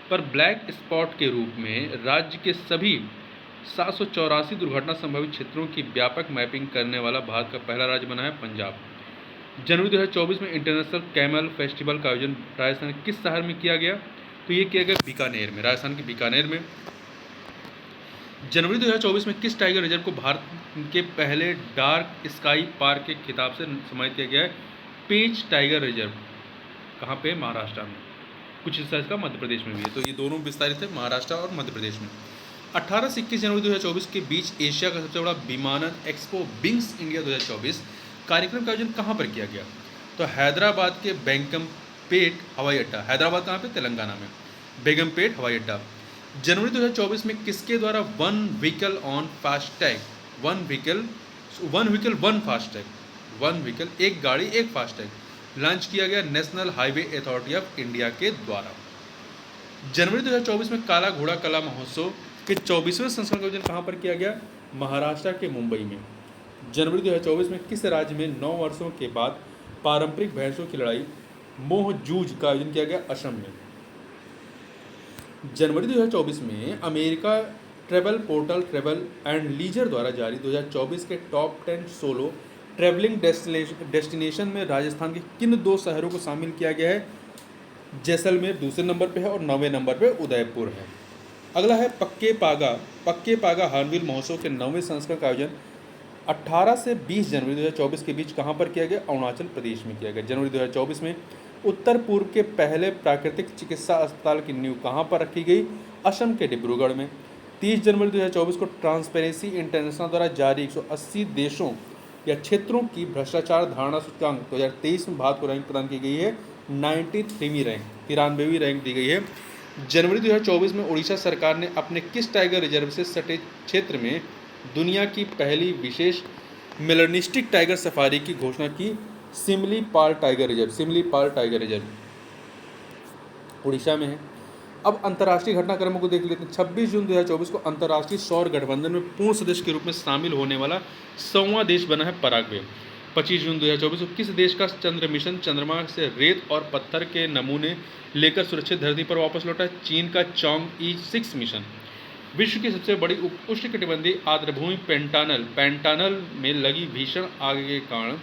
पर ब्लैक स्पॉट के रूप में राज्य के सभी 784 दुर्घटना संभावित क्षेत्रों की व्यापक मैपिंग करने वाला भारत का पहला राज्य बना है पंजाब। जनवरी 2024 में इंटरनेशनल कैमल फेस्टिवल का आयोजन राजस्थान किस शहर में किया गया? तो ये किया गया बीकानेर में, राजस्थान के बीकानेर में। जनवरी 2024 में किस टाइगर रिजर्व को भारत के पहले डार्क स्काई पार्क के खिताब से सम्मानित किया गया है? पेंच टाइगर रिजर्व। कहाँ पे? महाराष्ट्र में। कुछ हिस्सा इसका मध्य प्रदेश में भी है। तो ये दोनों विस्तारित है, महाराष्ट्र और मध्य प्रदेश में। 18 से 21 जनवरी 2024 के बीच एशिया का सबसे बड़ा विमानन एक्सपो विंग्स इंडिया 2024 कार्यक्रम का आयोजन कहाँ पर किया गया? तो हैदराबाद के बेगमपेट हवाई अड्डा। हैदराबाद कहाँ पे? तेलंगाना में। बेगमपेट हवाई अड्डा। जनवरी 2024 में किसके द्वारा वन व्हीकल एक गाड़ी एक फास्टैग लॉन्च किया गया? National highway authority of India के द्वारा। जनवरी 2024 में काला घोड़ा कला महोत्सव के 24वें संस्करण का आयोजन कहाँ पर किया गया? महाराष्ट्र के मुंबई में। जनवरी 2024 में किस राज्य में 9 वर्षों के बाद पारंपरिक भैंसों की लड़ाई मोह जूझ का आयोजन किया गया? असम में। जनवरी 2024 में America travel portal travel and leisure द्वारा जारी 2024 के टॉप 10 सोलो ट्रैवलिंग डेस्टिनेशन में राजस्थान के किन 2 शहरों को शामिल किया गया है? जैसलमेर दूसरे नंबर पे है और 9वें नंबर पे उदयपुर है। अगला है पक्के पागा हार्नबिल महोत्सव के 9वें संस्करण का आयोजन 18 से 20 जनवरी 2024 के बीच कहाँ पर किया गया? अरुणाचल प्रदेश में किया गया। जनवरी 2024 में उत्तर पूर्व के पहले प्राकृतिक चिकित्सा अस्पताल की नींव कहाँ पर रखी गई? असम के डिब्रूगढ़ में। 30 जनवरी 2024 को ट्रांसपेरेंसी इंटरनेशनल द्वारा जारी 180 देशों या क्षेत्रों की भ्रष्टाचार धारणा सूचकांक 2023 में भारत को रैंक प्रदान की गई है 93वीं रैंक दी गई है। जनवरी 2024 में उड़ीसा सरकार ने अपने किस टाइगर रिजर्व से सटे क्षेत्र में दुनिया की पहली विशेष मेलनिस्टिक टाइगर सफारी की घोषणा की? सिमलीपाल टाइगर रिजर्व उड़ीसा में है। अब अंतर्राष्ट्रीय घटनाक्रमों को देख लेते हैं। 26 जून 2024 को अंतर्राष्ट्रीय सौर गठबंधन में पूर्ण सदस्य के रूप में शामिल होने वाला 100वां देश बना है पराग्वे। 25 जून 2024 को किस देश का चंद्र मिशन चंद्रमा से रेत और पत्थर के नमूने लेकर सुरक्षित धरती पर वापस लौटा? चीन का चॉन्ग-ई-6 मिशन। विश्व की सबसे बड़ी उष्णकटिबंधीय आर्द्रभूमि पैंटानल में लगी भीषण आग के कारण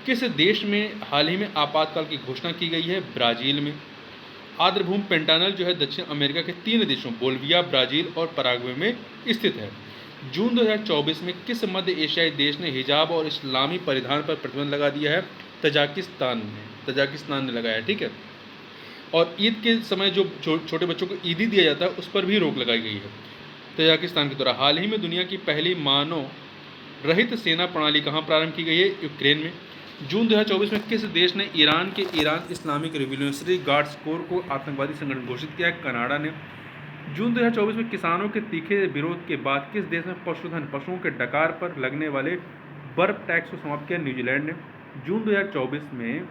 किस देश में हाल ही में आपातकाल की घोषणा की गई है? ब्राजील में। आर्द्रभूमि पैंटानल जो है दक्षिण अमेरिका के 3 देशों बोल्विया, ब्राजील और पराग्वे में स्थित है। जून 2024 में किस मध्य एशियाई देश ने हिजाब और इस्लामी परिधान पर प्रतिबंध लगा दिया है? तजाकिस्तान ने लगाया है। ठीक है। और ईद के समय जो छोटे बच्चों को ईदी दिया जाता है उस पर भी रोक लगाई गई है तजाकिस्तान के द्वारा। हाल ही में दुनिया की पहली मानव रहित सेना प्रणाली कहाँ प्रारंभ की गई है? यूक्रेन में। जून 2024 में किस देश ने Iran Islamic revolutionary guards core को आतंकवादी संगठन घोषित किया है? कनाडा ने। जून 2024 में किसानों के तीखे विरोध के बाद किस देश में पशुओं के डकार पर लगने वाले बर्फ टैक्स को समाप्त किया? न्यूजीलैंड ने। जून 2024 में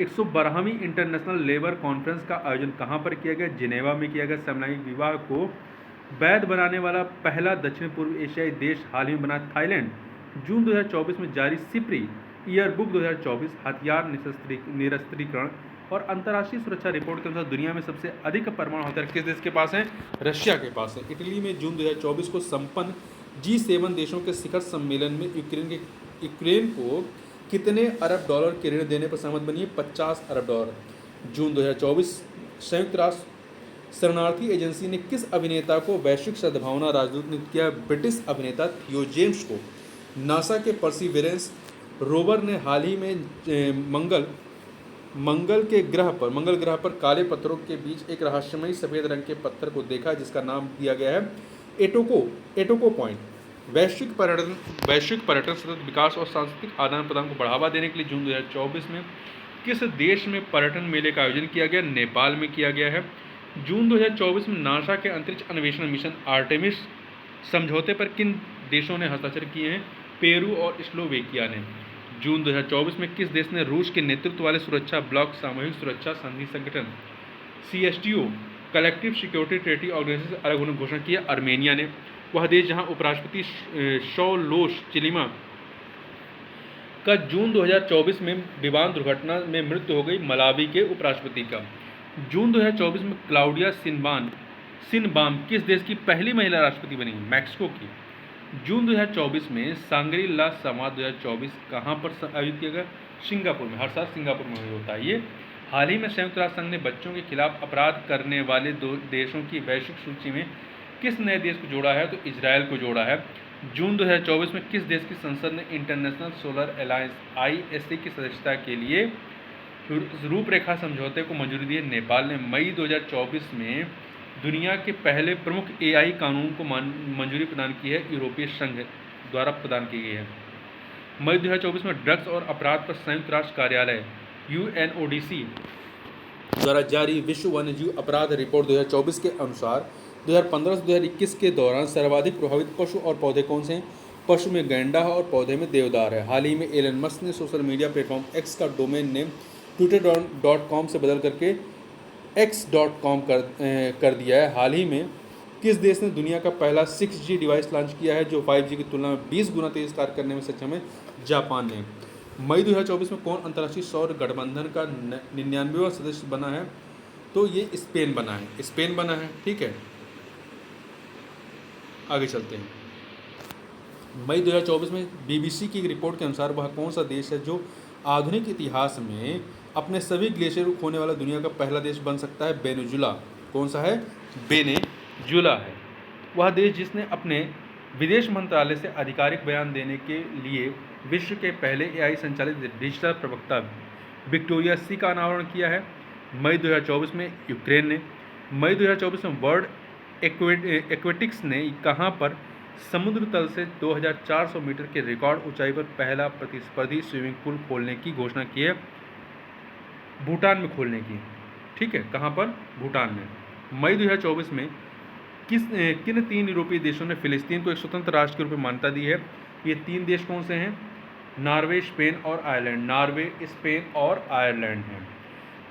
112वीं इंटरनेशनल लेबर कॉन्फ्रेंस का आयोजन कहाँ पर किया गया? जिनेवा में किया गया। समलैंगिक विवाह को वैध बनाने वाला पहला दक्षिण पूर्व एशियाई देश हाल ही में बना थाईलैंड। जून 2024 में जारी सिप्री ईयरबुक 2024 हथियार निरस्त्रीकरण और अंतर्राष्ट्रीय सुरक्षा रिपोर्ट के अनुसार दुनिया में सबसे अधिक परमाणु हथियार किस देश के पास हैं? रशिया के पास है। इटली में जून 2024 को संपन्न G7 देशों के शिखर सम्मेलन में यूक्रेन को कितने अरब डॉलर के ऋण देने पर सहमत बनी है? 50 अरब डॉलर। जून 2024 संयुक्त राष्ट्र शरणार्थी एजेंसी ने किस अभिनेता को वैश्विक सद्भावना राजदूत नियुक्त किया? ब्रिटिश अभिनेता थियो जेम्स को। नासा के परसिवरेंस रोवर ने हाल ही में मंगल ग्रह पर काले पत्थरों के बीच एक रहस्यमयी सफेद रंग के पत्थर को देखा जिसका नाम दिया गया है एटोको पॉइंट। वैश्विक पर्यटन सतत विकास और सांस्कृतिक आदान प्रदान को बढ़ावा देने के लिए जून 2024 में किस देश में पर्यटन मेले का आयोजन किया गया? नेपाल में किया गया है। जून 2024 में नासा के अंतरिक्ष अन्वेषण मिशन आर्टेमिस समझौते पर किन देशों ने हस्ताक्षर किए हैं? पेरू और स्लोवेकिया ने। जून 2024 में किस देश ने रूस के नेतृत्व वाले सुरक्षा ब्लॉक सामूहिक सुरक्षा संधि संगठन CSTO collective security treaty organisation से अलग होने की घोषणा की है? आर्मेनिया ने। वह देश जहां उपराष्ट्रपति शौलोश चिलिमा का जून 2024 में विमान दुर्घटना में मृत्यु हो गई। मलावी के उपराष्ट्रपति का। जून 2024 में क्लाउडिया सिनबाम किस देश की पहली महिला राष्ट्रपति बनी? मैक्सिको की। जून 2024 में सांग्री ला संवाद 2024 कहाँ पर आयोजित किया गया? सिंगापुर में। हर साल सिंगापुर में होता है ये। हाल ही में संयुक्त राष्ट्र संघ ने बच्चों के खिलाफ अपराध करने वाले 2 देशों की वैश्विक सूची में किस नए देश को जोड़ा है? तो इजरायल को जोड़ा है। जून 2024 में किस देश की संसद ने इंटरनेशनल सोलर अलायंस ISA की सदस्यता के लिए रूपरेखा समझौते को मंजूरी दी है? नेपाल ने। मई 2024 में दुनिया के पहले प्रमुख एआई कानून को मंजूरी प्रदान की है यूरोपीय संघ द्वारा प्रदान की गई है। मई 2024 में ड्रग्स और अपराध पर संयुक्त राष्ट्र कार्यालय UNODC द्वारा जारी विश्व वन्यजीव अपराध रिपोर्ट 2024 के अनुसार 2015 से 2021 के दौरान सर्वाधिक प्रभावित पशु और पौधे कौन से हैं? पशु में गैंडा है और पौधे में देवदार है। हाल ही में एलन मस्क ने सोशल मीडिया प्लेटफॉर्म एक्स का डोमेन नेम twitter.com से बदल करके x.com कर दिया है। हाल ही में किस देश ने दुनिया का पहला 6G डिवाइस लॉन्च किया है जो 5G की तुलना में 20 गुना तेज कार्य करने में सक्षम है? जापान ने। मई 2024 में कौन अंतर्राष्ट्रीय सौर गठबंधन का 99वां सदस्य बना है? तो ये स्पेन बना है, स्पेन बना है। ठीक है, आगे चलते हैं। मई 2024 में BBC की एक रिपोर्ट के अनुसार वह कौन सा देश है जो आधुनिक इतिहास में अपने सभी ग्लेशियर को खोने वाला दुनिया का पहला देश बन सकता है? वेनेजुला। कौन सा है? वेनेजुला है वह देश जिसने अपने विदेश मंत्रालय से आधिकारिक बयान देने के लिए विश्व के पहले AI संचालित डिजिटल प्रवक्ता विक्टोरिया सी का अनावरण किया है। मई 2024 में यूक्रेन ने। मई 2024 में वर्ल्ड एक्वेटिक्स ने कहाँ पर समुद्र तल से 2400 मीटर के रिकॉर्ड ऊंचाई पर पहला प्रतिस्पर्धी स्विमिंग पूल खोलने की घोषणा की है? भूटान में खोलने की। ठीक है, कहाँ पर? भूटान में। मई 2024 में किन 3 यूरोपीय देशों ने फिलिस्तीन को एक स्वतंत्र राष्ट्र के रूप में मान्यता दी है? ये 3 देश कौन से हैं? नॉर्वे, स्पेन और आयरलैंड। नॉर्वे, स्पेन और आयरलैंड हैं।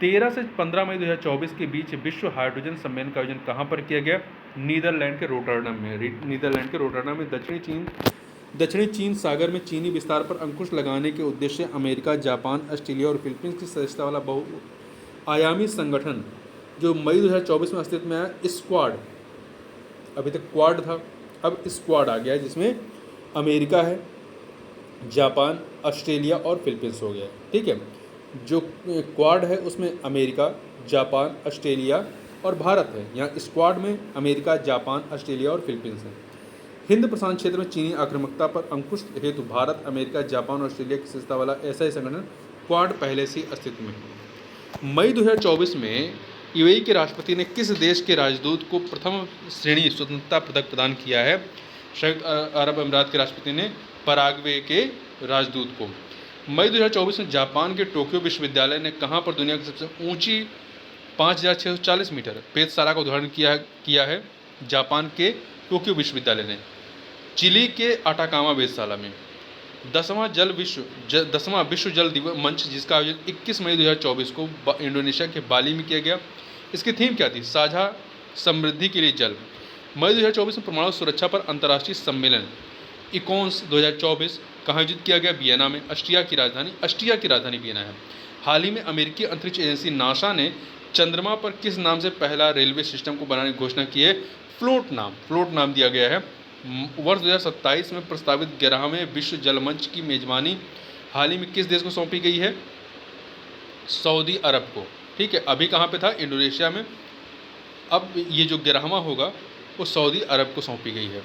13 से 15 मई 2024 के बीच विश्व हाइड्रोजन सम्मेलन का आयोजन कहाँ पर किया गया? नीदरलैंड के रोटरडम में। नीदरलैंड के रोटरडम में दक्षिणी चीन सागर में चीनी विस्तार पर अंकुश लगाने के उद्देश्य से अमेरिका, जापान, ऑस्ट्रेलिया और फिलीपींस की सदस्यता वाला बहुआयामी संगठन जो मई 2024 में अस्तित्व में आया, स्क्वाड। अभी तक क्वाड था, अब स्क्वाड आ गया है जिसमें अमेरिका है, जापान, ऑस्ट्रेलिया और फिलीपींस हो गया। ठीक है, जो क्वाड है उसमें अमेरिका, जापान, ऑस्ट्रेलिया और भारत है। यहाँ स्क्वाड में अमेरिका, जापान, ऑस्ट्रेलिया और फिलीपींस है। हिंद प्रशांत क्षेत्र में चीनी आक्रामकता पर अंकुश हेतु भारत, अमेरिका, जापान और ऑस्ट्रेलिया की सदस्यता वाला ऐसा ही संगठन क्वाड पहले से अस्तित्व में है। मई 2024 में UAE के राष्ट्रपति ने किस देश के राजदूत को प्रथम श्रेणी स्वतंत्रता पदक प्रदान किया है? संयुक्त अरब अमीरात के राष्ट्रपति ने पराग्वे के राजदूत को। मई 2024 में जापान के टोक्यो विश्वविद्यालय ने कहाँ पर दुनिया की सबसे ऊंची 5640 मीटर वेधशाला का उद्घाटन किया है? जापान के टोक्यो विश्वविद्यालय ने। चिली के अटाकामा वेधशाला में। 10वां विश्व जल दिवस मंच जिसका आयोजन 21 मई 2024 को इंडोनेशिया के बाली में किया गया। इसकी थीम क्या थी? साझा समृद्धि के लिए जल। मई 2024 में परमाणु सुरक्षा पर अंतर्राष्ट्रीय सम्मेलन इकोन्स 2024 कहाँ आयोजित किया गया? वियना में। ऑस्ट्रिया की राजधानी वियना है। हाल ही में अमेरिकी अंतरिक्ष एजेंसी नासा ने चंद्रमा पर किस नाम से पहला रेलवे सिस्टम को बनाने की घोषणा की है? फ्लोट नाम दिया गया है। वर्ष 2027 में प्रस्तावित 11वें विश्व जल मंच की मेजबानी हाल ही में किस देश को सौंपी गई है? सऊदी अरब को। ठीक है, अभी कहाँ पे था? इंडोनेशिया में। अब ये जो 11वां होगा वो सऊदी अरब को सौंपी गई है।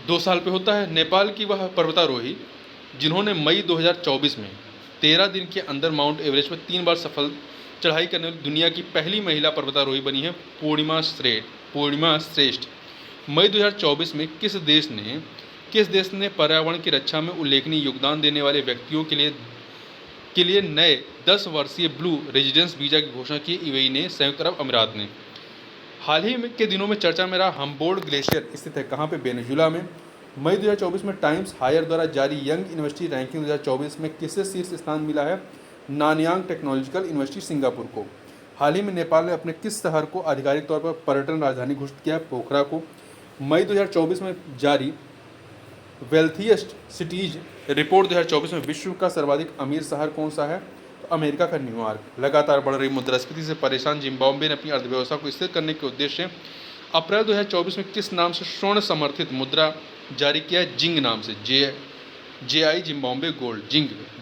2 साल पे होता है। नेपाल की वह पर्वतारोही जिन्होंने मई 2024 में 13 दिन के अंदर माउंट एवरेस्ट पर 3 बार सफल चढ़ाई करने वाली दुनिया की पहली महिला पर्वतारोही बनी है पूर्णिमा श्रेष्ठ। मई 2024 में किस देश ने पर्यावरण की रक्षा में उल्लेखनीय योगदान देने वाले व्यक्तियों के लिए नए 10 वर्षीय ब्लू रेजिडेंस वीज़ा की घोषणा की? UAE ने, संयुक्त अरब अमीरात ने। हाल ही के दिनों में चर्चा में रहा हम्बोल्ट ग्लेशियर स्थित है कहाँ पे? वेनेजुला में। मई 2024 में टाइम्स हायर द्वारा जारी यंग यूनिवर्सिटी रैंकिंग 2024 में किसे शीर्ष स्थान मिला है? नानयांग टेक्नोलॉजिकल यूनिवर्सिटी सिंगापुर को। हाल ही में नेपाल ने अपने किस शहर को आधिकारिक तौर पर पर्यटन राजधानी घोषित किया है? पोखरा को। मई 2024 में जारी वेल्थिएस्ट सिटीज रिपोर्ट 2024 में विश्व का सर्वाधिक अमीर शहर कौन सा है? तो अमेरिका का न्यूयॉर्क। लगातार बढ़ रही मुद्रास्फीति से परेशान जिम्बाब्वे ने अपनी अर्थव्यवस्था को स्थिर करने के उद्देश्य से अप्रैल 2024 में किस नाम से स्वर्ण समर्थित मुद्रा जारी किया है? जिंग नाम से। JI Zimbabwe gold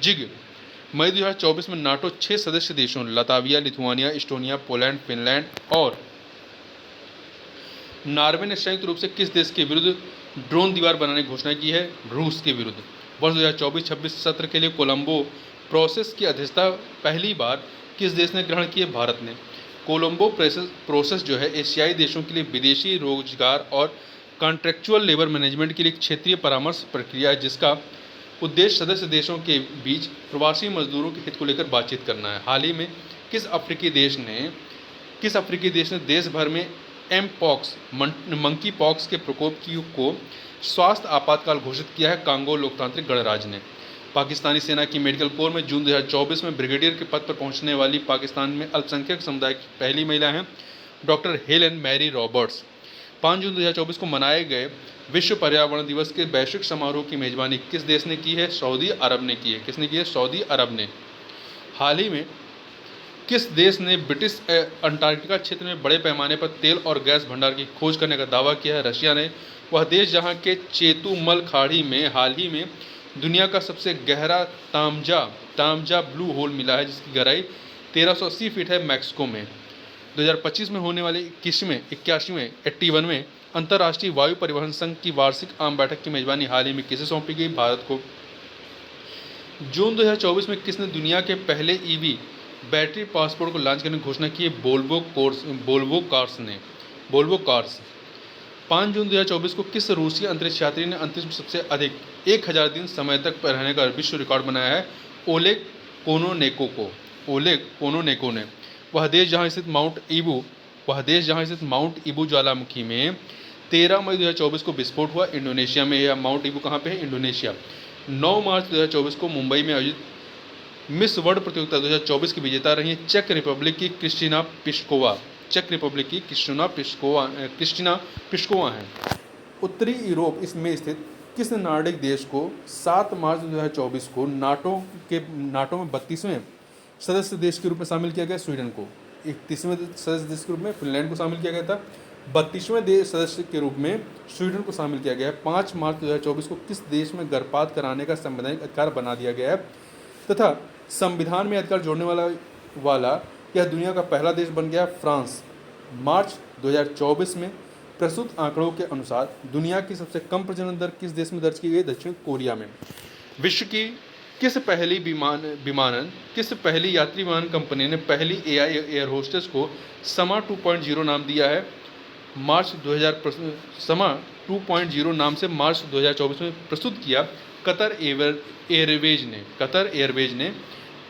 ZiG. मई 2024 में नाटो 6 सदस्य देशों Latvia, Lithuania, Estonia, Poland, Finland और नॉर्वे ने संयुक्त रूप से किस देश के विरुद्ध ड्रोन दीवार बनाने की घोषणा की है? रूस के विरुद्ध। वर्ष 2024-26 सत्र के लिए कोलंबो प्रोसेस की अध्यक्षता पहली बार किस देश ने ग्रहण की है? भारत ने। कोलंबो प्रोसेस जो है एशियाई देशों के लिए विदेशी रोजगार और कॉन्ट्रेक्चुअल लेबर मैनेजमेंट के लिए एक क्षेत्रीय परामर्श प्रक्रिया है, जिसका उद्देश्य सदस्य देशों के बीच प्रवासी मजदूरों के हित को लेकर बातचीत करना है। हाल ही में किस अफ्रीकी देश ने देश भर में एम पॉक्स मंकी पॉक्स के प्रकोप को स्वास्थ्य आपातकाल घोषित किया है? कांगो लोकतांत्रिक गणराज्य ने। पाकिस्तानी सेना की मेडिकल कोर में जून 2024 में ब्रिगेडियर के पद पर पहुंचने वाली पाकिस्तान में अल्पसंख्यक समुदाय की पहली महिला हैं डॉक्टर हेलन मैरी रॉबर्ट्स। 5 जून 2024 को मनाए गए विश्व पर्यावरण दिवस के वैश्विक समारोह की मेजबानी किस देश ने की है? सऊदी अरब ने की है। किसने की है? सऊदी अरब ने। हाल ही में किस देश ने ब्रिटिश अंटार्कटिका क्षेत्र में बड़े पैमाने पर तेल और गैस भंडार की खोज करने का दावा किया है? रशिया ने। वह देश जहां के चेतुमल खाड़ी में हाल ही में दुनिया का सबसे गहरा तामजा ब्लू होल मिला है, जिसकी गहराई 1380 फीट है, मैक्सिको में। 2025 में होने वाले 81वें अंतर्राष्ट्रीय वायु परिवहन संघ की वार्षिक आम बैठक की मेजबानी हाल ही में किसे सौंपी गई? भारत को। जून 2024 में किसने दुनिया के पहले ईवी बैटरी पासपोर्ट को लॉन्च करने की घोषणा की है? Volvo cars. 5 जून 2024 को किस रूसी अंतरिक्ष यात्री ने अंतरिक्ष में सबसे अधिक 1000 दिन समय तक रहने का विश्व रिकॉर्ड बनाया है? ओलेग कोनोनेको ने। वह देश जहां स्थित माउंट ईबू ज्वालामुखी में 13 मई 2024 को विस्फोट हुआ? इंडोनेशिया में। या माउंट ईबू कहाँ पे है? इंडोनेशिया। 9 मार्च 2024 को मुंबई में आयोजित मिस वर्ल्ड प्रतियोगिता 2024 की विजेता रही है चेक रिपब्लिक की क्रिस्टिना पिस्कोवा हैं। उत्तरी यूरोप इसमें स्थित किस नॉर्डिक देश को 7 मार्च 2024 को नाटो में 32वें सदस्य देश के रूप में शामिल किया गया? स्वीडन को। 31वें सदस्य देश के रूप में फिनलैंड को शामिल किया गया था। 32वें देश सदस्य के रूप में स्वीडन को शामिल किया गया है। 5 मार्च 2024 को किस देश में गर्भपात कराने का संवैधानिक अधिकार बना दिया गया है तथा संविधान में अधिकार जोड़ने वाला यह दुनिया का पहला देश बन गया? फ्रांस। मार्च 2024 में प्रस्तुत आंकड़ों के अनुसार दुनिया की सबसे कम प्रजनन दर किस देश में दर्ज की गई? दक्षिण कोरिया में। विश्व की किस पहली यात्री विमान कंपनी ने पहली एआई एयर होस्टेस को समा 2.0 नाम दिया है? समा 2.0 नाम से मार्च 2024 में प्रस्तुत किया कतर एयरवेज ने।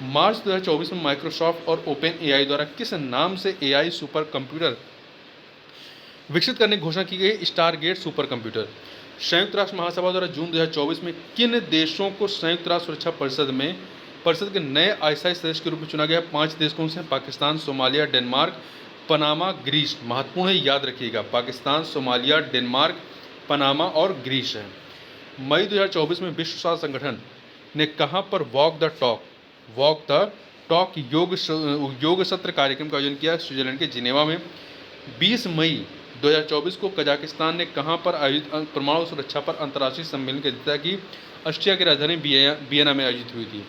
मार्च 2024 में माइक्रोसॉफ्ट और ओपन एआई द्वारा किस नाम से एआई सुपर कंप्यूटर विकसित करने की घोषणा की गई? Stargate super computer. संयुक्त राष्ट्र महासभा द्वारा जून 2024 में किन देशों को संयुक्त राष्ट्र सुरक्षा परिषद के नए अस्थायी सदस्य के रूप में चुना गया? 5 देश कौन से हैं? Pakistan, Somalia, Denmark, Panama, Greece. महत्वपूर्ण है, याद रखिएगा। पाकिस्तान, सोमालिया, डेनमार्क, पनामा और ग्रीस है। मई 2024 में विश्व स्वास्थ्य संगठन ने कहां पर वॉक द टॉक योग सत्र कार्यक्रम का आयोजन किया? स्विट्जरलैंड के जिनेवा में। 20 मई 2024 को कजाकिस्तान ने कहां पर आयोजित परमाणु सुरक्षा पर अंतर्राष्ट्रीय सम्मेलन की अध्यक्षता की? ऑस्ट्रिया की राजधानी वियना में आयोजित हुई थी।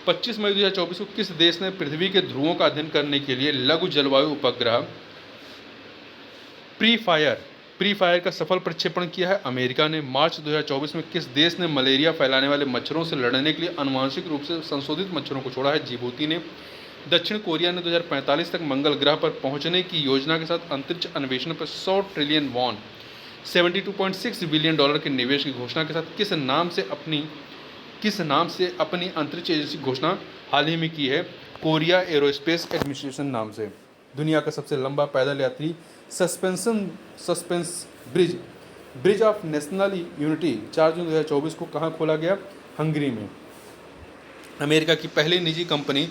25 मई 2024 को किस देश ने पृथ्वी के ध्रुवों का अध्ययन करने के लिए लघु जलवायु उपग्रह प्री फायर का सफल प्रक्षेपण किया है? अमेरिका ने। मार्च 2024 में किस देश ने मलेरिया फैलाने वाले मच्छरों से लड़ने के लिए आनुवंशिक रूप से संशोधित मच्छरों को छोड़ा है? जिबूती ने। दक्षिण कोरिया ने 2045 तक मंगल ग्रह पर पहुंचने की योजना के साथ अंतरिक्ष अन्वेषण पर 100 ट्रिलियन वॉन $72.6 बिलियन के निवेश की घोषणा के साथ किस नाम से अपनी अंतरिक्ष एजेंसी की घोषणा हाल ही में की है? कोरिया एरोस्पेस एडमिनिस्ट्रेशन नाम से। दुनिया का सबसे लंबा पैदल यात्री suspense bridge of national unity 4 जून 2024 को कहाँ खोला गया? हंगरी में। अमेरिका की पहली निजी कंपनी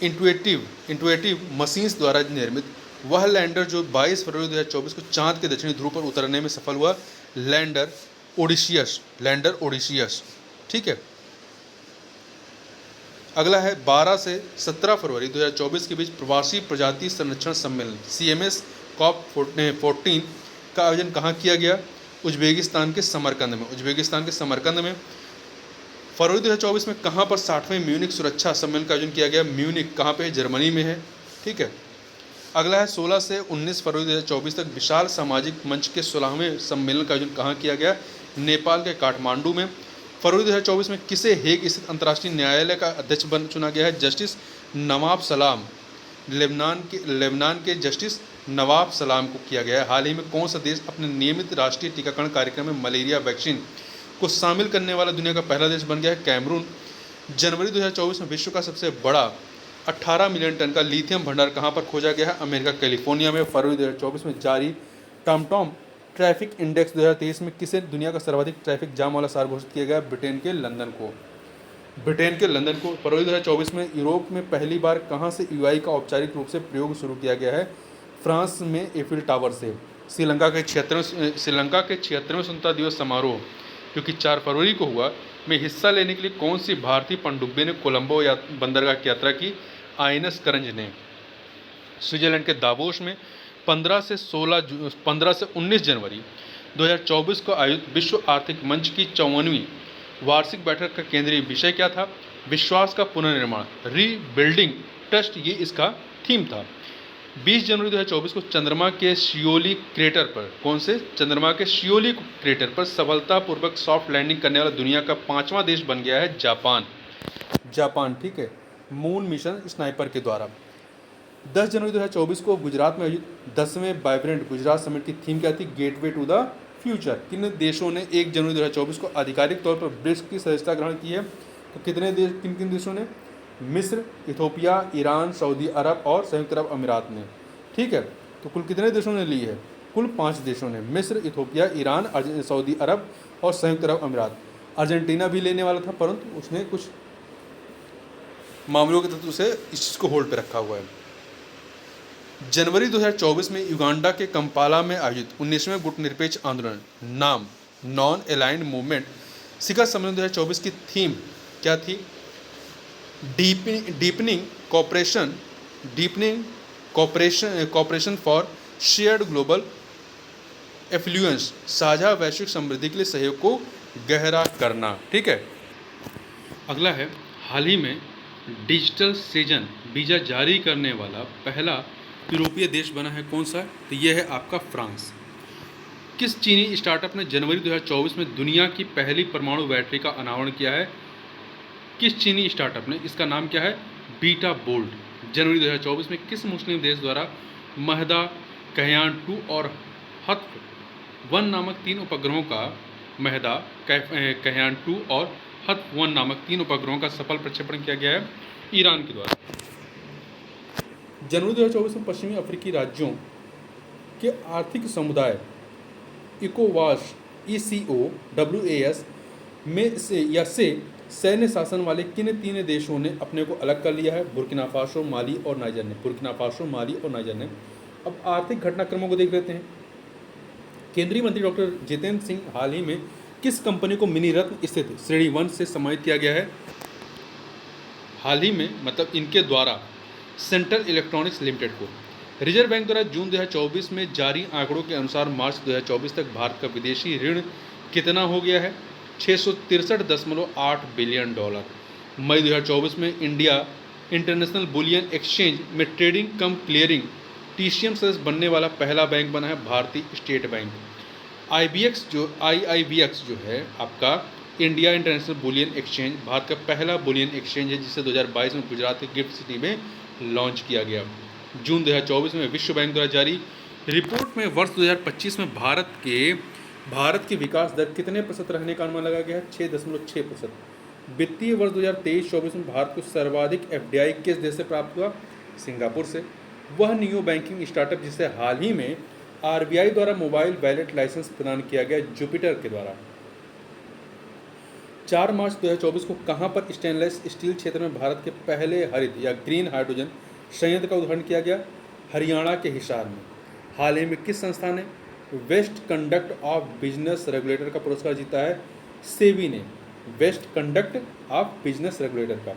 इंटुएटिव मशीन्स द्वारा निर्मित वह लैंडर जो 22 फरवरी 2024 को चांद के दक्षिणी ध्रुव पर उतरने में सफल हुआ, लैंडर ओडिशियस। ठीक है। अगला है 12 से 17 फरवरी 2024 के बीच प्रवासी प्रजाति संरक्षण सम्मेलन CMS COP14 का आयोजन कहाँ किया गया? उज्बेकिस्तान के समरकंद में। फरवरी 2024 में कहाँ पर 60वें म्यूनिक सुरक्षा सम्मेलन का आयोजन किया गया? म्यूनिक कहाँ पे है? जर्मनी में है। ठीक है। अगला है 16 से 19 फरवरी 2024 तक विशाल सामाजिक मंच के 16वें सम्मेलन का आयोजन कहाँ किया गया? नेपाल के काठमांडू में। फरवरी 2024 में किसे हेग स्थित अंतर्राष्ट्रीय न्यायालय का अध्यक्ष चुना गया है? जस्टिस नवाब लेबनान के जस्टिस नवाब सलाम को किया गया है। हाल ही में कौन सा देश अपने नियमित राष्ट्रीय टीकाकरण कार्यक्रम में मलेरिया वैक्सीन को शामिल करने वाला दुनिया का पहला देश बन गया है? कैमरून। जनवरी 2024 में विश्व का सबसे बड़ा 18 मिलियन टन का लिथियम भंडार कहाँ पर खोजा गया है? अमेरिका कैलिफोर्निया में। फरवरी 2024 में जारी टॉमटॉम ट्रैफिक इंडेक्स 2023 में किसे दुनिया का सर्वाधिक ट्रैफिक जाम वाला शहर घोषित किया गया? ब्रिटेन के लंदन को। फरवरी 2024 में यूरोप में पहली बार कहाँ से यूआई का औपचारिक रूप से प्रयोग शुरू किया गया है? फ्रांस में एफिल टावर से। श्रीलंका के 76वें स्वतंत्रता दिवस समारोह जो कि 4 फरवरी को हुआ में हिस्सा लेने के लिए कौन सी भारतीय पनडुब्बी ने कोलंबो बंदरगाह की यात्रा की? आइनस करंज ने। स्विट्जरलैंड के दावोस में 15 से 19 जनवरी 2024 को आयोजित विश्व आर्थिक मंच की 54वीं वार्षिक बैठक का केंद्रीय विषय क्या था? विश्वास का पुनर्निर्माण, रीबिल्डिंग ट्रस्ट, ये इसका थीम था। 20 जनवरी 2024 को चंद्रमा के शियोली क्रेटर पर सफलतापूर्वक सॉफ्ट लैंडिंग करने वाला दुनिया का 5वां देश बन गया है जापान, ठीक है, मून मिशन स्नाइपर के द्वारा। 10 जनवरी 2024 को गुजरात में आयोजित 10वें वाइब्रेंट गुजरात समिट की थीम क्या थी? Gateway to the future. किन देशों ने 1 जनवरी 2024 को आधिकारिक तौर पर ब्रिक्स की सदस्यता ग्रहण की है? तो किन देशों ने? मिस्र, इथोपिया, ईरान, सऊदी अरब और संयुक्त अरब अमीरात ने। ठीक है, तो कुल कितने देशों ने ली है? कुल 5 देशों ने, मिस्र, इथोपिया, ईरान, सऊदी अरब और संयुक्त अरब अमीरात। अर्जेंटीना भी लेने वाला था परंतु उसने कुछ मामलों के तहत उसे इस चीज़ को होल्ड पे रखा हुआ है। जनवरी 2024 में युगांडा के कंपाला में आयोजित 19वें गुटनिरपेक्ष आंदोलन नाम नॉन अलाइंड मूवमेंट शिखर सम्मेलन 2024 की थीम क्या थी? Deepening corporation for shared global affluence, साझा वैश्विक समृद्धि के लिए सहयोग को गहरा करना। ठीक है, अगला है, हाल ही में डिजिटल सेजन वीज़ा जारी करने वाला पहला यूरोपीय देश बना है, कौन सा? तो यह है आपका फ्रांस। किस चीनी स्टार्टअप ने जनवरी 2024 में दुनिया की पहली परमाणु बैटरी का अनावरण किया है? किस चीनी स्टार्टअप ने? इसका नाम क्या है? Beta bolt. जनवरी 2024 में किस मुस्लिम देश द्वारा महदा, कह्यान 2 और हत्व 1 नामक 3 उपग्रहों का कह्यान 2 और हत्व 1 नामक 3 उपग्रहों का सफल प्रक्षेपण किया गया है? ईरान के द्वारा। जनवरी 2024 में पश्चिमी अफ्रीकी राज्यों के आर्थिक समुदाय इकोवास ECOWAS में से सैन्य शासन वाले किन 3 देशों ने अपने को अलग कर लिया है? बुर्किना फासो, माली और नाइजर ने। अब आर्थिक घटनाक्रमों को देख लेते हैं। केंद्रीय मंत्री डॉक्टर जितेंद्र सिंह हाल ही में किस कंपनी को मिनी रत्न स्थित श्रेणी 1 से सम्मानित किया गया है? हाल ही में मतलब इनके द्वारा सेंट्रल इलेक्ट्रॉनिक्स लिमिटेड को। रिजर्व बैंक द्वारा जून 2024 में जारी आंकड़ों के अनुसार मार्च 2024 तक भारत का विदेशी ऋण कितना हो गया है? $663.8 बिलियन। मई 2024 में इंडिया इंटरनेशनल बुलियन एक्सचेंज में ट्रेडिंग कम क्लियरिंग TCM सदस्य बनने वाला पहला बैंक बना है भारतीय स्टेट बैंक। IIBX जो है आपका India international bullion exchange Bharat का पहला बुलियन एक्सचेंज है जिसे 2022 में गुजरात के गिफ्ट सिटी में लॉन्च किया गया। जून 2024 में विश्व बैंक द्वारा जारी रिपोर्ट में वर्ष 2025 में भारत की विकास दर कितने % रहने का अनुमान लगाया गया है? 6.6%। वित्तीय वर्ष 2023-24 में भारत को सर्वाधिक FDI किस देश से प्राप्त हुआ? सिंगापुर से। वह नियो बैंकिंग स्टार्टअप जिसे हाल ही में RBI द्वारा मोबाइल वैलेट लाइसेंस प्रदान किया गया जुपिटर के द्वारा। 4 मार्च 2024 को कहां पर स्टेनलेस स्टील क्षेत्र में भारत के पहले हरित या ग्रीन हाइड्रोजन संयंत्र का उद्घाटन किया गया? हरियाणा के हिसार में। हाल ही में किस संस्था ने best conduct of business regulator का पुरस्कार जीता है? सेबी ने best conduct of business regulator का।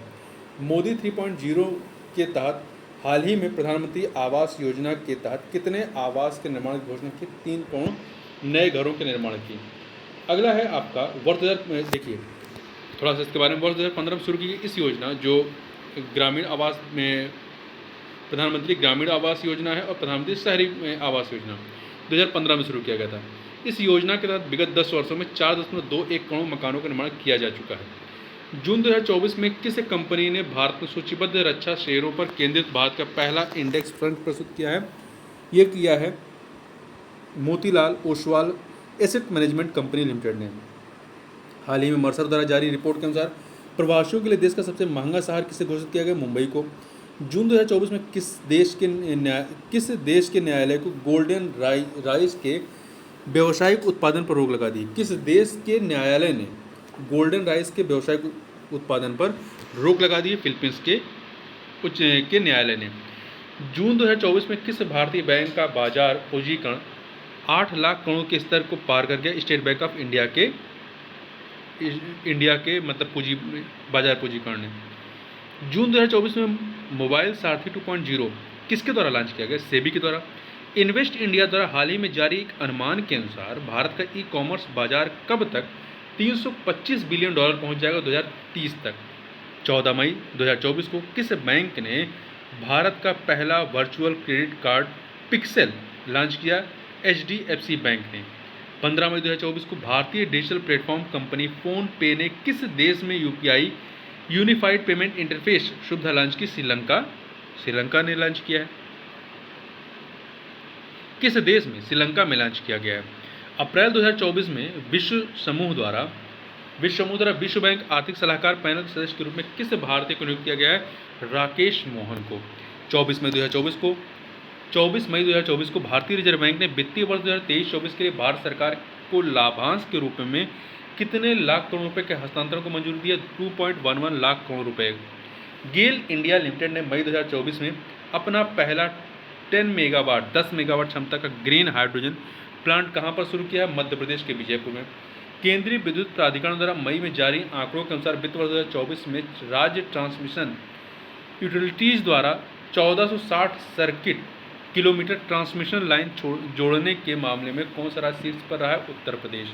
मोदी 3.0 के तहत हाल ही में प्रधानमंत्री आवास योजना के तहत कितने आवास के निर्माण की घोषणा की? 3 करोड़ नए घरों के निर्माण की। अगला है आपका वर्ष 2000, देखिए थोड़ा सा इसके बारे में। वर्ष 2015 में शुरू की गई इस योजना जो ग्रामीण आवास में प्रधानमंत्री ग्रामीण आवास योजना है और प्रधानमंत्री शहरी आवास योजना 2015 में शुरू किया गया था। इस योजना के तहत विगत 10 वर्षों में 4.21 करोड़ मकानों का निर्माण किया जा चुका है। जून 2024 में किस कंपनी ने भारत में सूचीबद्ध रक्षा शेयरों पर केंद्रित भारत का पहला इंडेक्स फंड प्रस्तुत किया है? ये किया है Motilal Oswal asset management company limited ने। हाल ही में मर्सर द्वारा जारी रिपोर्ट के अनुसार प्रवासियों के लिए देश का सबसे महंगा शहर किसे घोषित किया गया? मुंबई को। जून 2024 में किस देश के न्यायालय को गोल्डन राइस के व्यावसायिक उत्पादन पर रोक लगा दी? किस देश के न्यायालय ने गोल्डन राइस के व्यावसायिक उत्पादन पर रोक लगा दी है? फिलीपींस के उच्च के न्यायालय ने। जून 2024 में किस भारतीय बैंक का बाजार पूंजीकरण 8 लाख करोड़ के स्तर को पार कर गया? स्टेट बैंक ऑफ इंडिया के मतलब बाजार पूंजीकरण ने। जून 2024 में मोबाइल सारथी 2.0 किसके द्वारा लॉन्च किया गया? सेबी के द्वारा। इन्वेस्ट इंडिया द्वारा हाल ही में जारी एक अनुमान के अनुसार भारत का ई कॉमर्स बाजार कब तक $325 बिलियन पहुंच जाएगा? 2030 तक। 14 मई 2024 को किस बैंक ने भारत का पहला virtual credit card pixel launch किया? HDFC बैंक ने। 15 मई 2024 को भारतीय डिजिटल प्लेटफॉर्म कंपनी फोन पे ने किस देश में UPI यूनिफाइड पेमेंट इंटरफेस सुविधा लॉन्च की? श्रीलंका ने लॉन्च किया है। किस देश में? श्रीलंका में लॉन्च किया गया है। अप्रैल 2024 में विश्व समूह द्वारा विश्व बैंक आर्थिक सलाहकार पैनल के सदस्य के रूप में किस भारतीय को नियुक्त किया गया है? राकेश मोहन को। 24 मई 2024 को भारतीय रिजर्व बैंक ने वित्तीय वर्ष 2023-24 के लिए भारत सरकार को लाभांश के रूप में कितने लाख करोड़ रुपए के हस्तांतरण को मंजूरी दिया? 2.11 लाख करोड़ रुपए। गेल इंडिया लिमिटेड ने मई 2024 में अपना पहला 10 मेगावाट क्षमता का ग्रीन हाइड्रोजन प्लांट कहां पर शुरू किया है? मध्य प्रदेश के विजयपुर में। केंद्रीय विद्युत प्राधिकरण द्वारा मई में जारी आंकड़ों के अनुसार वित्त वर्ष 2024 में राज्य ट्रांसमिशन यूटिलिटीज द्वारा 1460 सर्किट किलोमीटर ट्रांसमिशन लाइन जोड़ने के मामले में कौन सा राज्य शीर्ष पर रहा है? उत्तर प्रदेश।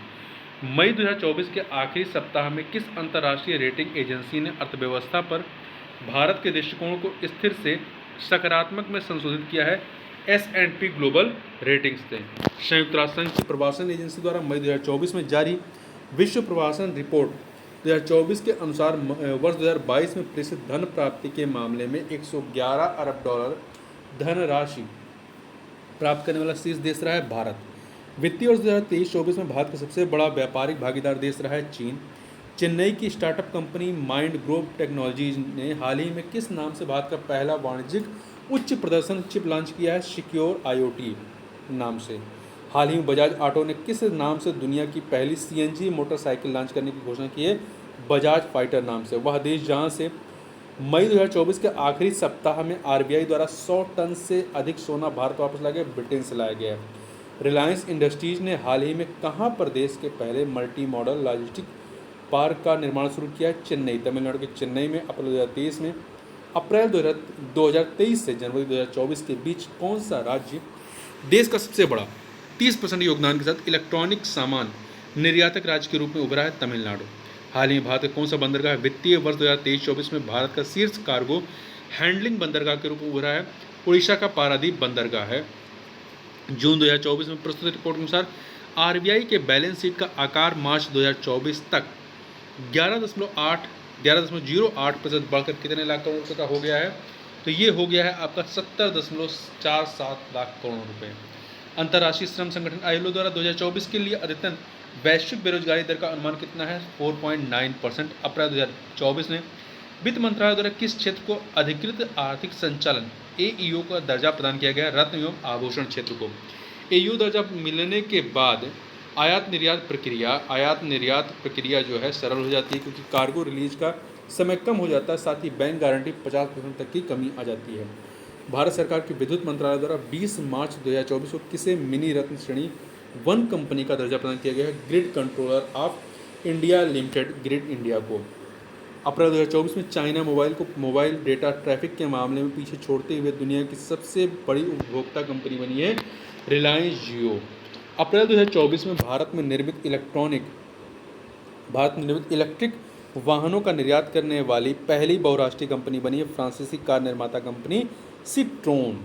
मई 2024 के आखिरी सप्ताह में किस अंतर्राष्ट्रीय रेटिंग एजेंसी ने अर्थव्यवस्था पर भारत के दृष्टिकोण को स्थिर से सकारात्मक में संशोधित किया है? S&P ग्लोबल रेटिंग्स थे। संयुक्त राष्ट्र संघ की प्रवासन एजेंसी द्वारा मई 2024 में जारी विश्व प्रवासन रिपोर्ट 2024 के अनुसार वर्ष 2022 में प्रेषित धन प्राप्ति के मामले में $111 अरब धनराशि प्राप्त करने वाला शीर्ष देश रहा है भारत। वित्तीय वर्ष 2023-24 में भारत का सबसे बड़ा व्यापारिक भागीदार देश रहा है चीन। चेन्नई की startup company mind Grove technologies ने हाल ही में किस नाम से भारत का पहला वाणिज्यिक उच्च प्रदर्शन चिप लॉन्च किया है? सिक्योर IoT नाम से। हाल ही में बजाज ऑटो ने किस नाम से दुनिया की पहली CNG मोटरसाइकिल लॉन्च करने की घोषणा की है? बजाज फाइटर नाम से। वह देश जहां से मई 2024 के आखिरी सप्ताह में RBI द्वारा 100 टन से अधिक सोना भारत वापस लाया गया, ब्रिटेन से लाया गया है। रिलायंस इंडस्ट्रीज ने हाल ही में कहां पर देश के पहले मल्टी मॉडल लॉजिस्टिक पार्क का निर्माण शुरू किया है? चेन्नई, तमिलनाडु के चेन्नई में। अप्रैल 2023 में 2023 से जनवरी 2024 के बीच कौन सा राज्य देश का सबसे बड़ा 30% योगदान के साथ इलेक्ट्रॉनिक सामान निर्यातक राज्य के रूप में उभरा है? तमिलनाडु। हाल ही में भारत का कौन सा बंदरगाह वित्तीय वर्ष 2023-24 में भारत का शीर्ष कार्गो हैंडलिंग बंदरगाह के रूप में उभरा है? उड़ीसा का पारादीप बंदरगाह है। जून 2024 में प्रस्तुत रिपोर्ट के अनुसार RBI के बैलेंस शीट का आकार मार्च 2024 तक 11.08% बढ़कर कितने लाख करोड़ रुपये का हो गया है? तो ये हो गया है आपका 70.47 लाख करोड़ रुपए। अंतर्राष्ट्रीय श्रम संगठन ILO द्वारा 2024 के लिए अधिकतम वैश्विक बेरोजगारी दर का अनुमान कितना है? 4.9%। अप्रैल 2024 में वित्त मंत्रालय द्वारा किस क्षेत्र को अधिकृत आर्थिक संचालन AEO का दर्जा प्रदान किया गया? रत्न एवं आभूषण क्षेत्र को। AEO दर्जा मिलने के बाद आयात निर्यात प्रक्रिया जो है सरल हो जाती है, क्योंकि कार्गो रिलीज का समय कम हो जाता है, साथ ही बैंक गारंटी 50% तक की कमी आ जाती है। भारत सरकार के विद्युत मंत्रालय द्वारा 20 मार्च 2024 को किसे मिनी रत्न श्रेणी 1 कंपनी का दर्जा प्रदान किया गया है? Grid controller of India limited, grid India को। अप्रैल 2024 में चाइना मोबाइल डेटा ट्रैफिक के मामले में पीछे छोड़ते हुए दुनिया की सबसे बड़ी उपभोक्ता कंपनी बनी है रिलायंस जियो। अप्रैल 2024 में भारत में निर्मित इलेक्ट्रिक वाहनों का निर्यात करने वाली पहली बहुराष्ट्रीय कंपनी बनी है फ्रांसीसी कार निर्माता कंपनी सिट्रोन।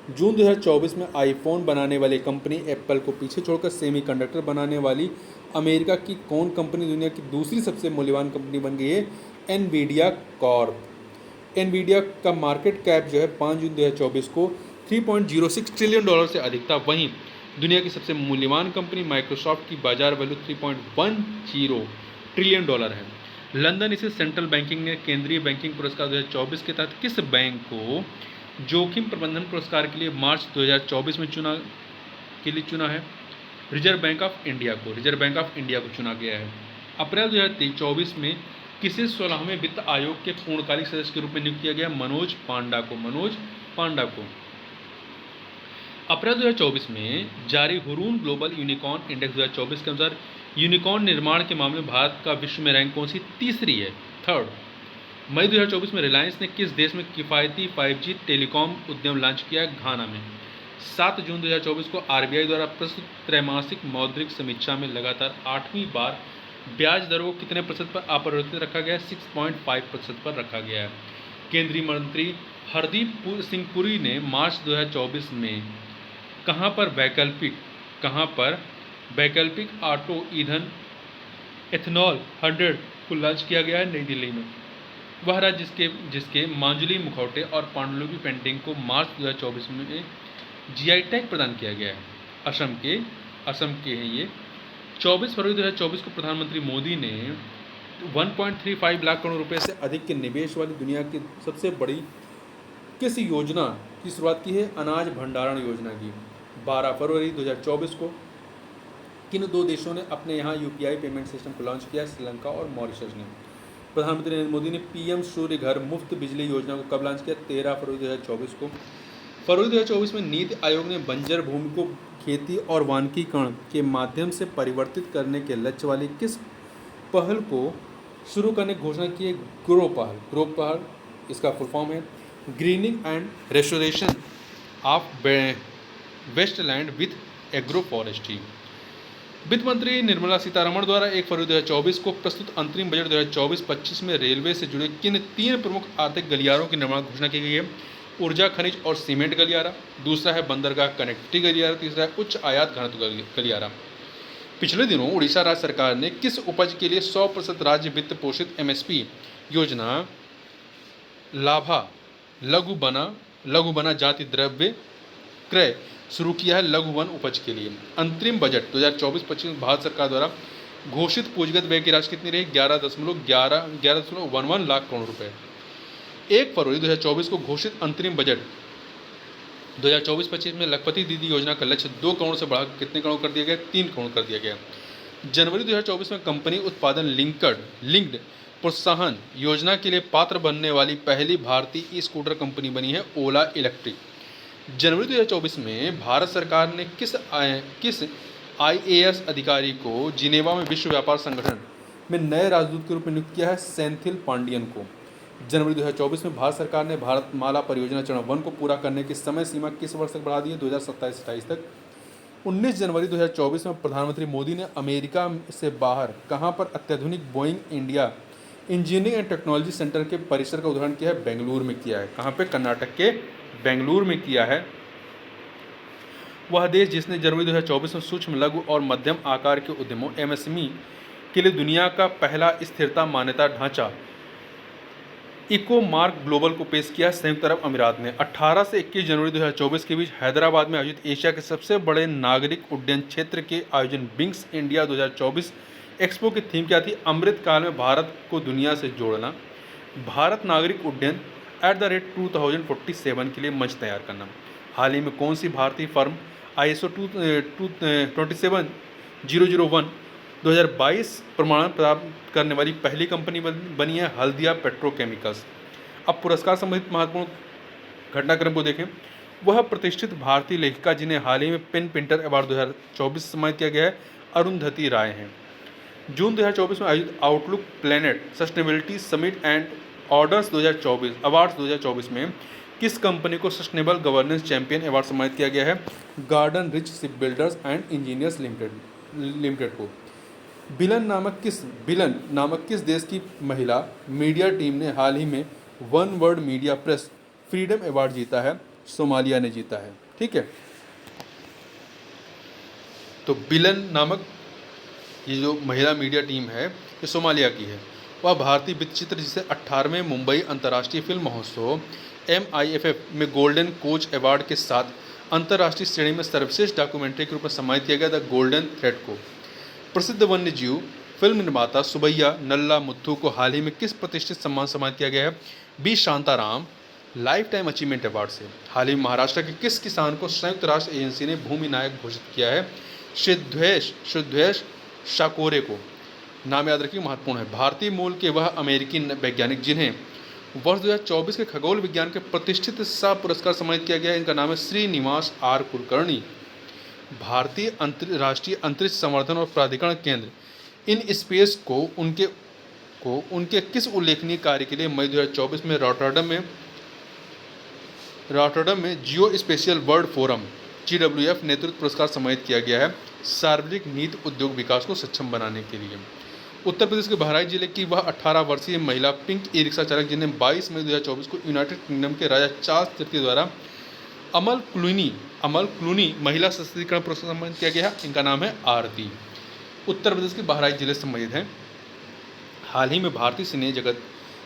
जून 2024 में आईफोन बनाने वाली कंपनी एप्पल को पीछे छोड़कर सेमीकंडक्टर बनाने वाली अमेरिका की कौन कंपनी दुनिया की दूसरी सबसे मूल्यवान कंपनी बन गई है? Nvidia Corp. एनवीडिया का मार्केट कैप जो है 5 जून 2024 को $3.06 ट्रिलियन से अधिक था। वहीं दुनिया की सबसे मूल्यवान कंपनी माइक्रोसॉफ्ट की बाजार वैल्यू $3.10 ट्रिलियन है। लंदन स्थित सेंट्रल बैंकिंग ने केंद्रीय बैंकिंग पुरस्कार 2024 के तहत किस बैंक को जोखिम प्रबंधन पुरस्कार के लिए मार्च 2024 में चुना है? रिजर्व बैंक ऑफ इंडिया को चुना गया है। अप्रैल 2024 में किसे 16वें वित्त आयोग के पूर्णकालिक सदस्य के रूप में नियुक्त किया गया? मनोज पांडा को। अप्रैल 2024 में जारी हुरून ग्लोबल यूनिकॉर्न इंडेक्स 2024 के अनुसार यूनिकॉर्न निर्माण के मामले में भारत का विश्व में रैंक कौन सी? तीसरी है, थर्ड। मई 2024 में रिलायंस ने किस देश में किफ़ायती 5G टेलीकॉम उद्यम लॉन्च किया? घाना में। 7 जून 2024 को आरबीआई द्वारा प्रस्तुत त्रैमासिक मौद्रिक समीक्षा में लगातार 8वीं बार ब्याज दरों को कितने प्रतिशत पर अपरिवर्तित रखा गया है? 6.5% पर रखा गया है। केंद्रीय मंत्री हरदीप सिंह पुरी ने मार्च 2024 में कहाँ पर वैकल्पिक ऑटो ईंधन एथेनॉल 100 को लॉन्च किया गया है? नई दिल्ली में। वह राज्य जिसके मांजुली मुखौटे और पांडुलिपि पेंटिंग को मार्च 2024 में जीआई टैग प्रदान किया गया है। असम के हैं ये। 24 फरवरी 2024 को प्रधानमंत्री मोदी ने 1.35 लाख करोड़ रुपए से अधिक के निवेश वाली दुनिया की सबसे बड़ी किस योजना की शुरुआत की है? अनाज भंडारण योजना की। 12 फरवरी 2024 को किन दो देशों ने अपने यहाँ यूपीआई पेमेंट सिस्टम को लॉन्च किया? श्रीलंका और मॉरिशस ने। प्रधानमंत्री नरेंद्र मोदी ने पीएम सूर्य घर मुफ्त बिजली योजना को कब लॉन्च किया? 13 फरवरी 2024 को। फरवरी 2024 में नीति आयोग ने बंजर भूमि को खेती और वानिकीकरण के माध्यम से परिवर्तित करने के लक्ष्य वाली किस पहल को शुरू करने की घोषणा की है? ग्रो पहल। इसका फुल फॉर्म है greening and restoration of wasteland with agro forestry. वित्त मंत्री निर्मला सीतारमण द्वारा 1 फरवरी 2024 को प्रस्तुत अंतरिम बजट 2024-25 में रेलवे से जुड़े किन 3 प्रमुख आर्थिक गलियारों की निर्माण घोषणा की गई है? ऊर्जा खनिज और सीमेंट गलियारा, दूसरा है बंदरगाह कनेक्टिविटी गलियारा, तीसरा है उच्च आयात घनत्व गलियारा। पिछले दिनों उड़ीसा राज्य सरकार ने किस उपज के लिए 100% राज्य वित्त पोषित एमएसपी योजना लाभा लघु बना जाति द्रव्य क्रय शुरू किया है लघु वन उपज के लिए। अंतरिम बजट 2024-25 में भारत सरकार द्वारा घोषित पूंजीगत व्यय की राशि कितनी रही? 11.11 लाख करोड़ रुपए। 1 फरवरी 2024 को घोषित अंतरिम बजट 2024-25 में लखपति दीदी योजना का लक्ष्य 2 करोड़ से बढ़ाकर कितने करोड़ कर दिया गया? 3 करोड़ कर दिया गया। जनवरी 2024 में कंपनी उत्पादन लिंक्ड प्रोत्साहन योजना के लिए पात्र बनने वाली पहली भारतीय ई स्कूटर कंपनी बनी है ओला इलेक्ट्रिक। जनवरी 2024 में भारत सरकार ने किस आईएएस अधिकारी को जिनेवा में विश्व व्यापार संगठन में नए राजदूत के रूप में नियुक्त किया है? सेंथिल पांडियन को। जनवरी 2024 में भारत सरकार ने भारतमाला परियोजना चरण 1 को पूरा करने की समय सीमा किस वर्ष तक बढ़ा दी है? 2027-28 तक। 19 जनवरी 2024 में प्रधानमंत्री मोदी ने अमेरिका से बाहर कहां पर अत्याधुनिक Boeing India engineering and technology centre के परिसर का उद्घाटन किया है? बेंगलुरु में किया है। कहां पे? कर्नाटक के बेंगलुरु में किया है। वह देश जिसने जनवरी 2024 में सूक्ष्म लघु और मध्यम आकार के उद्यमों एमएसएमई के लिए दुनिया का पहला स्थिरता मान्यता ढांचा इकोमार्क ग्लोबल को पेश किया? संयुक्त अरब अमीरात ने। 18 से 21 जनवरी 2024 के बीच हैदराबाद में आयोजित एशिया के सबसे बड़े नागरिक उड्डयन क्षेत्र के आयोजन विंग्स इंडिया 2024 एक्सपो की थीम क्या थी? अमृत काल में भारत को दुनिया से जोड़ना, भारत नागरिक उड्डयन @2047 के लिए मंच तैयार करना। हाल ही में कौन सी भारतीय फर्म ISO 27001 2022 प्रमाणन प्राप्त करने वाली पहली कंपनी बनी है? हल्दिया पेट्रोकेमिकल्स। अब पुरस्कार संबंधित महत्वपूर्ण घटनाक्रम को देखें। वह प्रतिष्ठित भारतीय लेखिका जिन्हें हाल ही में पेन पिंटर अवार्ड 2024 सम्मानित किया गया है, अरुंधति राय हैं। जून 2024 में आयोजित outlook planet sustainability summit and orders 2024 में किस कंपनी को सस्टेनेबल गवर्नेंस चैंपियन अवार्ड सम्मानित किया गया है? Garden rich ship builders and engineers limited को। बिलन नामक किस देश की महिला मीडिया टीम ने हाल ही में one world media press freedom award जीता है? सोमालिया ने जीता है। ठीक है, तो बिलन नामक ये जो महिला मीडिया टीम है ये सोमालिया की है। वह भारतीय वृत्तचित्र जिसे 18वें मुंबई अंतर्राष्ट्रीय फिल्म महोत्सव MIFF में गोल्डन कोच अवार्ड के साथ अंतर्राष्ट्रीय श्रेणी में सर्वश्रेष्ठ डॉक्यूमेंट्री के रूप में सम्मानित किया गया द गोल्डन थ्रेड को। प्रसिद्ध वन्यजीव फिल्म निर्माता सुबैया नल्ला मुथु को हाल ही में किस प्रतिष्ठित सम्मान सम्मानित किया गया है? V Shantaram lifetime achievement award से। हाल ही में महाराष्ट्र के किस किसान को संयुक्त राष्ट्र एजेंसी ने भूमि नायक घोषित किया है? शुद्धेश शाकोरे को। नाम याद रखिए, महत्वपूर्ण है। भारतीय मूल के वह अमेरिकी वैज्ञानिक जिन्हें वर्ष 2024 के खगोल विज्ञान के प्रतिष्ठित सा पुरस्कार सम्मानित किया गया है, इनका नाम है श्रीनिवास R कुलकर्णी। भारतीय राष्ट्रीय अंतरिक्ष संवर्धन और प्राधिकरण केंद्र इन स्पेस को उनके किस उल्लेखनीय कार्य के लिए मई 2024 में रॉटरडम में जियो स्पेशियल वर्ल्ड फोरम GWF नेतृत्व पुरस्कार सम्मानित किया गया है? सार्वजनिक नीति उद्योग विकास को सक्षम बनाने के लिए। उत्तर प्रदेश के बहराइच जिले की वह 18 वर्षीय महिला पिंक ई रिक्शा चालक जिन्हें 22 मई 2024 को यूनाइटेड किंगडम के राजा चार्ल्स तृतीय द्वारा अमल क्लूनी महिला सशक्तिकरण पुरस्कार सम्मानित किया गया है, इनका नाम है आरती। उत्तर प्रदेश के बहराइच जिले से संबंधित हैं। हाल ही में भारतीय सिने जगत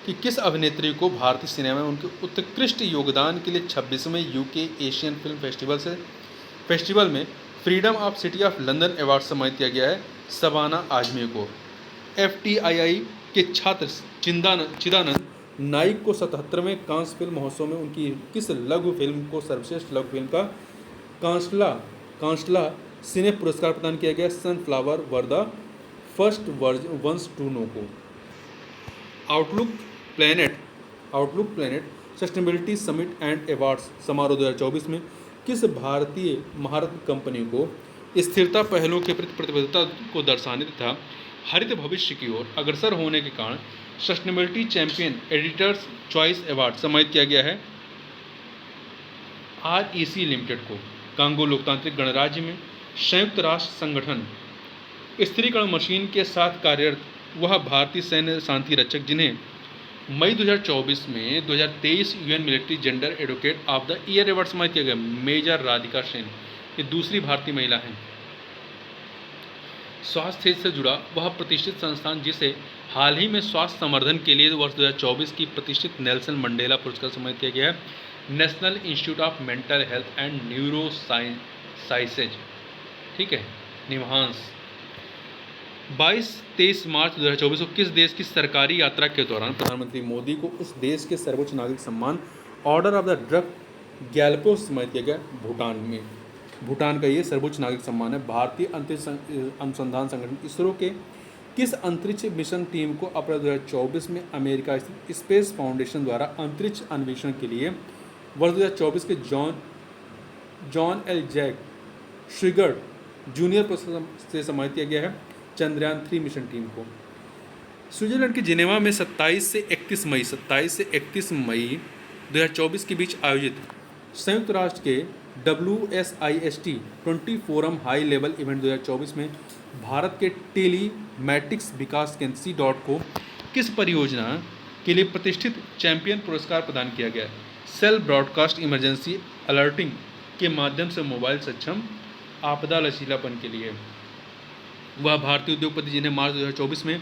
की किस अभिनेत्री को भारतीय सिनेमा में उनके उत्कृष्ट योगदान के लिए 26वें UK एशियन फिल्म फेस्टिवल में freedom of city of London award सम्मानित किया गया है? शबाना आजमी को। FTII के छात्र चिदानंद नाइक को 77वें कांस फिल्म महोत्सव में उनकी किस लघु फिल्म को सर्वश्रेष्ठ लघु फिल्म का कांसला सिने पुरस्कार प्रदान किया गया? Sunflower were the first ones to know को। Outlook Planet sustainability summit and awards समारोह 2024 में किस भारतीय महारत्न कंपनी को स्थिरता पहलों के प्रति प्रतिबद्धता को दर्शाने तथा हरित भविष्य की ओर अग्रसर होने के कारण sustainability champion editors choice award सम्मानित किया गया है? REC लिमिटेड को। कांगो लोकतांत्रिक गणराज्य में संयुक्त राष्ट्र संगठन स्थिरीकरण मशीन के साथ कार्यरत वह भारतीय सैन्य शांति रक्षक जिन्हें मई 2024 में 2023 UN military gender advocate of the year award सम्मानित किया गया? मेजर राधिका सेन, ये दूसरी भारतीय महिला हैं। स्वास्थ्य से जुड़ा वह प्रतिष्ठित संस्थान जिसे हाल ही में स्वास्थ्य संवर्धन के लिए वर्ष 2024 की प्रतिष्ठित नेल्सन मंडेला पुरस्कार सम्मानित किया गया है? National institute of mental health and neuro sciences, ठीक है, निम्हांस। 22-23 मार्च 2024 को किस देश की सरकारी यात्रा के दौरान प्रधानमंत्री मोदी को उस देश के सर्वोच्च नागरिक सम्मान order of the drug Gyalpo सम्मानित किया गया? भूटान में। भूटान का ये सर्वोच्च नागरिक सम्मान है। भारतीय अंतरिक्ष अनुसंधान संगठन इसरो के किस अंतरिक्ष मिशन टीम को अप्रैल 2024 में अमेरिका स्थित स्पेस फाउंडेशन द्वारा अंतरिक्ष अन्वेषण के लिए वर्ष 2024 के जॉन एल जैक श्विगर्ट जूनियर पुरस्कार से सम्मानित किया गया है? चंद्रयान 3 मिशन टीम को। स्विट्जरलैंड के जिनेवा में 27 से 31 मई 2024 के बीच आयोजित संयुक्त राष्ट्र के WSIST 20 forum high level event 2024 में भारत के टेलीमैटिक्स विकास केंद्र C.DOT को किस परियोजना के लिए प्रतिष्ठित चैंपियन पुरस्कार प्रदान किया गया? सेल ब्रॉडकास्ट इमरजेंसी अलर्टिंग के माध्यम से मोबाइल सक्षम आपदा लचीलापन के लिए। वह भारतीय उद्योगपति जिन्हें मार्च 2024 में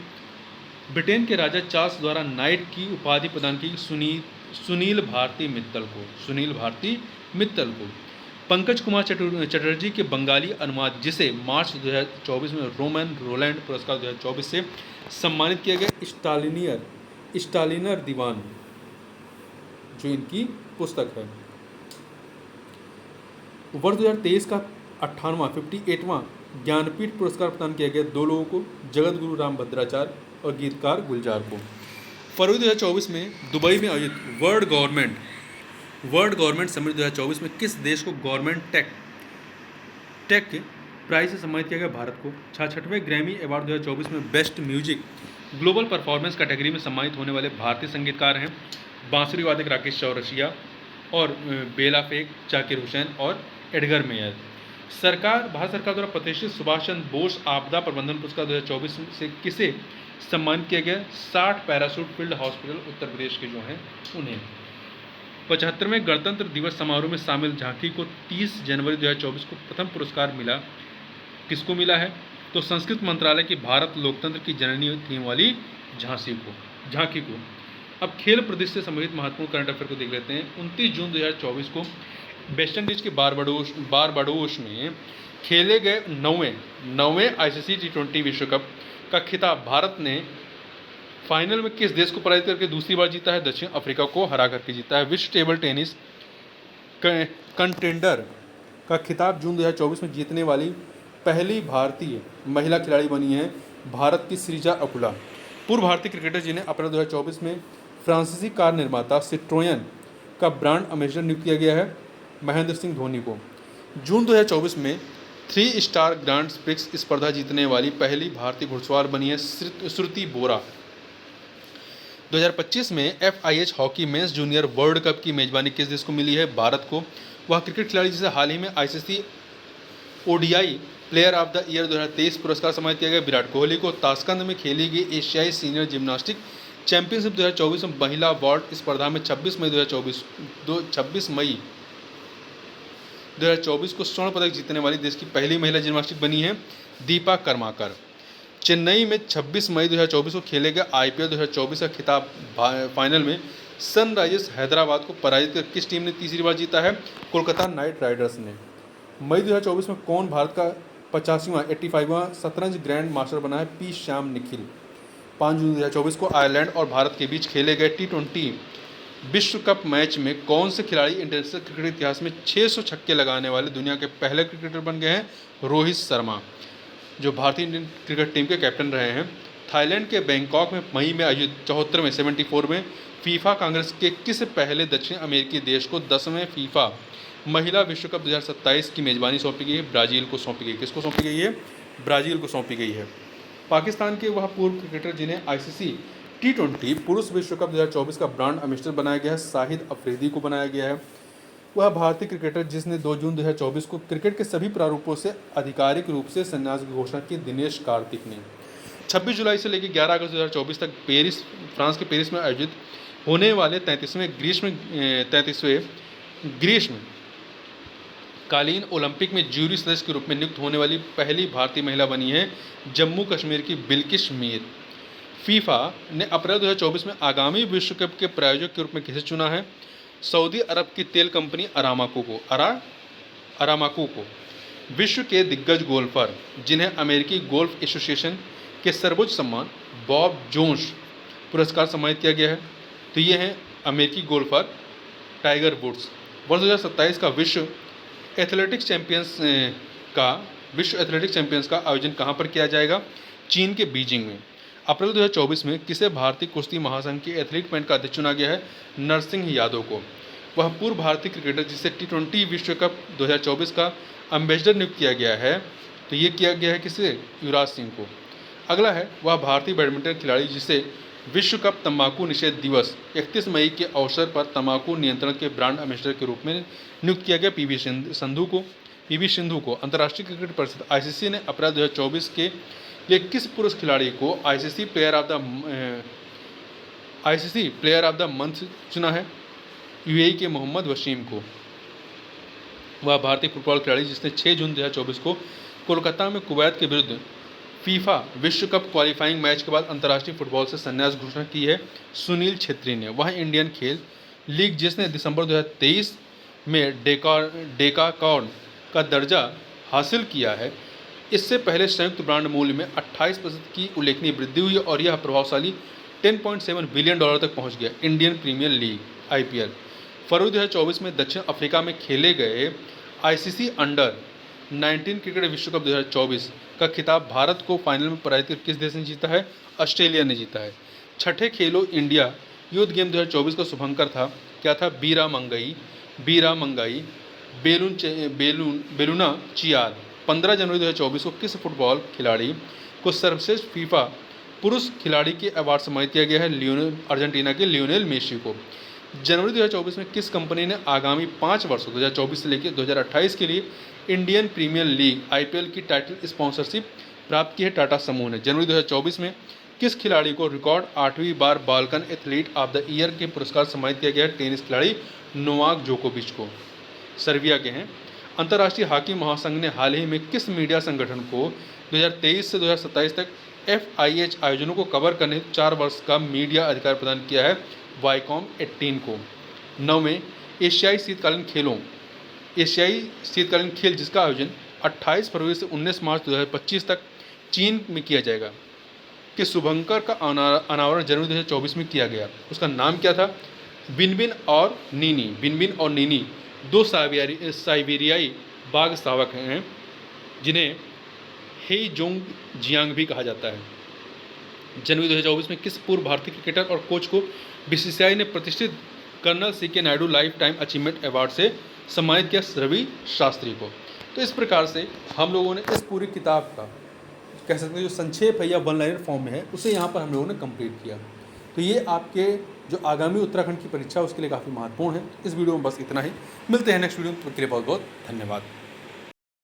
ब्रिटेन के राजा चार्ल्स द्वारा नाइट की उपाधि प्रदान की सुनील भारती मित्तल को। पंकज कुमार चटर्जी के बंगाली अनुवाद जिसे मार्च 2024 में रोमन रोलैंड पुरस्कार 2024 से सम्मानित किया गया? स्टालिनर दीवान, जो इनकी पुस्तक है। वर्ष 2023 का 58वां ज्ञानपीठ पुरस्कार प्रदान किया गया 2 लोगों को, जगत गुरु राम भद्राचार्य और गीतकार गुलजार को। फरवरी 2024 में दुबई में आयोजित वर्ल्ड गवर्नमेंट समिट 2024 में किस देश को गवर्नमेंट टेक प्राइज से सम्मानित किया गया? भारत को। 66वें ग्रैमी अवार्ड 2024 में best music global performance category में सम्मानित होने वाले भारतीय संगीतकार हैं बांसुरी वादक राकेश चौरसिया और बेला फेक, जाकिर हुसैन और एडगर मेयर। भारत सरकार द्वारा प्रतिष्ठित सुभाष चंद्र बोस आपदा प्रबंधन पुरस्कार 2024 से किसे सम्मानित किया गया? 60 parachute field hospital Uttar Pradesh के जो हैं उन्हें। 75वें गणतंत्र दिवस समारोह में शामिल झांकी को 30 जनवरी 2024 को प्रथम पुरस्कार मिला। किसको मिला है? तो संस्कृत मंत्रालय की भारत लोकतंत्र की जननी थीम वाली झांकी को। अब खेल प्रदेश से संबंधित महत्वपूर्ण करंट अफेयर को देख लेते हैं। 29 जून 2024 को वेस्ट इंडीज के बारबाडोस में खेले गए नौवें आईसीसी T20 विश्व कप का खिताब भारत ने फाइनल में किस देश को पराजित करके दूसरी बार जीता है? दक्षिण अफ्रीका को हरा करके जीता है। विश्व टेबल टेनिस कंटेंडर का खिताब जून 2024 में जीतने वाली पहली भारतीय महिला खिलाड़ी बनी है भारत की श्रीजा अकुला। पूर्व भारतीय क्रिकेटर जिन्हें अप्रैल 2024 में फ्रांसीसी कार निर्माता सिट्रोयन का ब्रांड एम्बेसडर नियुक्त किया गया है महेंद्र सिंह धोनी को। जून 2024 में 3 स्टार ग्रांड प्रिक्स स्पर्धा जीतने वाली पहली भारतीय घुड़सवार बनी है श्रुति बोरा। 2025 में FIH hockey mains junior world cup की मेजबानी किस देश को मिली है? भारत को। वह क्रिकेट खिलाड़ी जिसे हाल ही में ICC ODI player of the year 2023 पुरस्कार सम्मानित किया गया विराट कोहली को। ताशकंद में खेली गई एशियाई सीनियर जिम्नास्टिक चैंपियनशिप 2024 में महिला वार्ड स्पर्धा में 26 मई 2024 को स्वर्ण पदक जीतने वाली देश की पहली महिला जिम्नास्टिक बनी है दीपा कर्माकर। चेन्नई में 26 मई 2024 को खेले गए IPL 2024 का खिताब फाइनल में सनराइजर्स हैदराबाद को पराजित कर किस टीम ने तीसरी बार जीता है? कोलकाता नाइट राइडर्स ने। मई 2024 में कौन भारत का 85वां शतरंज ग्रैंड मास्टर बना है? P श्याम निखिल। 5 जून 2024 को आयरलैंड और भारत के बीच खेले गए T20 विश्व कप मैच में कौन से खिलाड़ी इंटरनेशनल क्रिकेट इतिहास में 600 छक्के लगाने वाले दुनिया के पहले क्रिकेटर बन गए हैं? रोहित शर्मा, जो भारतीय इंडियन क्रिकेट टीम के कैप्टन रहे हैं। थाईलैंड के बैंकॉक में मई में आयोजित 74 में फीफा कांग्रेस के किस पहले दक्षिण अमेरिकी देश को 10वें फीफा महिला विश्व कप 2027 की मेजबानी सौंपी गई है? ब्राज़ील को सौंपी गई। किसको सौंपी गई है? ब्राज़ील को सौंपी गई है। पाकिस्तान के वह पूर्व क्रिकेटर जिन्हें ICC T20 पुरुष विश्व कप 2024 का ब्रांड एम्बेसडर बनाया गया है शाहिद अफरीदी को बनाया गया है। वह भारतीय क्रिकेटर जिसने 2 जून 2024 को क्रिकेट के सभी प्रारूपों से आधिकारिक रूप से संन्यास की घोषणा की दिनेश कार्तिक ने। 26 जुलाई से लेकर 11 अगस्त 2024 तक फ्रांस के पेरिस में आयोजित होने वाले 33वें ग्रीष्म कालीन ओलंपिक में ज्यूरी सदस्य के रूप में नियुक्त होने वाली पहली भारतीय महिला बनी है जम्मू कश्मीर की बिल्किश मीर। फीफा ने अप्रैल 2024 में आगामी विश्व कप के प्रायोजक के रूप में किसे चुना है? सऊदी अरब की तेल कंपनी अरामाको को। विश्व के दिग्गज गोल्फर जिन्हें अमेरिकी गोल्फ एसोसिएशन के सर्वोच्च सम्मान बॉब जोन्स पुरस्कार सम्मानित किया गया है, तो ये हैं अमेरिकी गोल्फर टाइगर वुड्स। वर्ष 2027 का विश्व एथलेटिक्स चैंपियंस का आयोजन कहाँ पर किया जाएगा? चीन के बीजिंग में। अप्रैल 2024 में किसे भारतीय कुश्ती महासंघ के एथलीट बैंड का अध्यक्ष चुना गया है? नरसिंह यादव को। वह पूर्व भारतीय क्रिकेटर जिसे T20 विश्व कप 2024 का एम्बेसडर नियुक्त किया गया है, तो ये किया गया है किसे? युवराज सिंह को। अगला है वह भारतीय बैडमिंटन खिलाड़ी जिसे विश्व कप तंबाकू निषेध दिवस 31 मई के अवसर पर तंबाकू नियंत्रण के ब्रांड एम्बेसडर के रूप में नियुक्त किया गया PV सिंधु को। अंतर्राष्ट्रीय क्रिकेट परिषद ICC ने अप्रैल 2024 के लिए किस पुरुष खिलाड़ी को ICC player of the month चुना है? UAE के मोहम्मद वसीम को। वह भारतीय फुटबॉल खिलाड़ी जिसने 6 जून 2024 को कोलकाता में कुवैत के विरुद्ध फीफा विश्व कप क्वालिफाइंग मैच के बाद अंतर्राष्ट्रीय फुटबॉल से संन्यास घोषणा की है? सुनील छेत्री ने। वह इंडियन खेल लीग जिसने दिसंबर 2023 में डेकाकॉन का दर्जा हासिल किया है, इससे पहले संयुक्त ब्रांड मूल्य में 28% की उल्लेखनीय वृद्धि हुई और यह प्रभावशाली $10.7 बिलियन तक पहुंच गया। इंडियन प्रीमियर लीग IPL फरवरी 2024 में दक्षिण अफ्रीका में खेले गए ICC अंडर-19 क्रिकेट विश्व कप 2024 का खिताब भारत को फाइनल में पराजित कर किस देश ने जीता है? ऑस्ट्रेलिया ने जीता है। छठे खेलो इंडिया यूथ गेम 2024 का शुभंकर था क्या था? बीरा मंगाई बेलूना चियार। 15 जनवरी 2024 को किस फुटबॉल खिलाड़ी को सर्वश्रेष्ठ फीफा पुरुष खिलाड़ी के अवार्ड सम्मानित किया गया है? अर्जेंटीना के लियोनेल मेसी को। जनवरी 2024 में किस कंपनी ने आगामी 5 वर्षों 2024 से लेकर 2028 के लिए इंडियन प्रीमियर लीग IPL की टाइटल स्पॉन्सरशिप प्राप्त की है? टाटा समूह ने। जनवरी 2024 में किस खिलाड़ी को रिकॉर्ड 8वीं बार Balkan athlete of the year के पुरस्कार सम्मानित किया गया है? टेनिस खिलाड़ी नोवाक जोकोविच को। सर्बिया के हैं। अंतर्राष्ट्रीय हॉकी महासंघ ने हाल ही में किस मीडिया संगठन को 2023 से 2027 तक FIH आयोजनों को कवर करने हेतु 4 वर्ष का मीडिया अधिकार प्रदान किया है वाईकॉम 18 को। 9वें एशियाई शीतकालीन खेल जिसका आयोजन 28 फरवरी से 19 मार्च 2025 तक चीन में किया जाएगा, कि शुभंकर का अनावरण जनवरी 2024 में किया गया। उसका नाम क्या था? बिनबिन और नीनी 2 साइबेरियाई बाघ शावक हैं जिन्हें हेइजोंग जियांग भी कहा जाता है। जनवरी 2024 में किस पूर्व भारतीय क्रिकेटर और कोच को BCCI ने प्रतिष्ठित colonel CK Naidu lifetime achievement award से सम्मानित किया? रवि शास्त्री को। तो इस प्रकार से हम लोगों ने इस पूरी किताब का कह सकते हैं जो संक्षेप है या वन लाइनर फॉर्म में है उसे यहाँ पर हम लोगों ने कंप्लीट किया। तो ये आपके जो आगामी उत्तराखंड की परीक्षा उसके लिए काफ़ी महत्वपूर्ण है। इस वीडियो में बस इतना ही, मिलते हैं नेक्स्ट वीडियो में, के लिए बहुत बहुत धन्यवाद।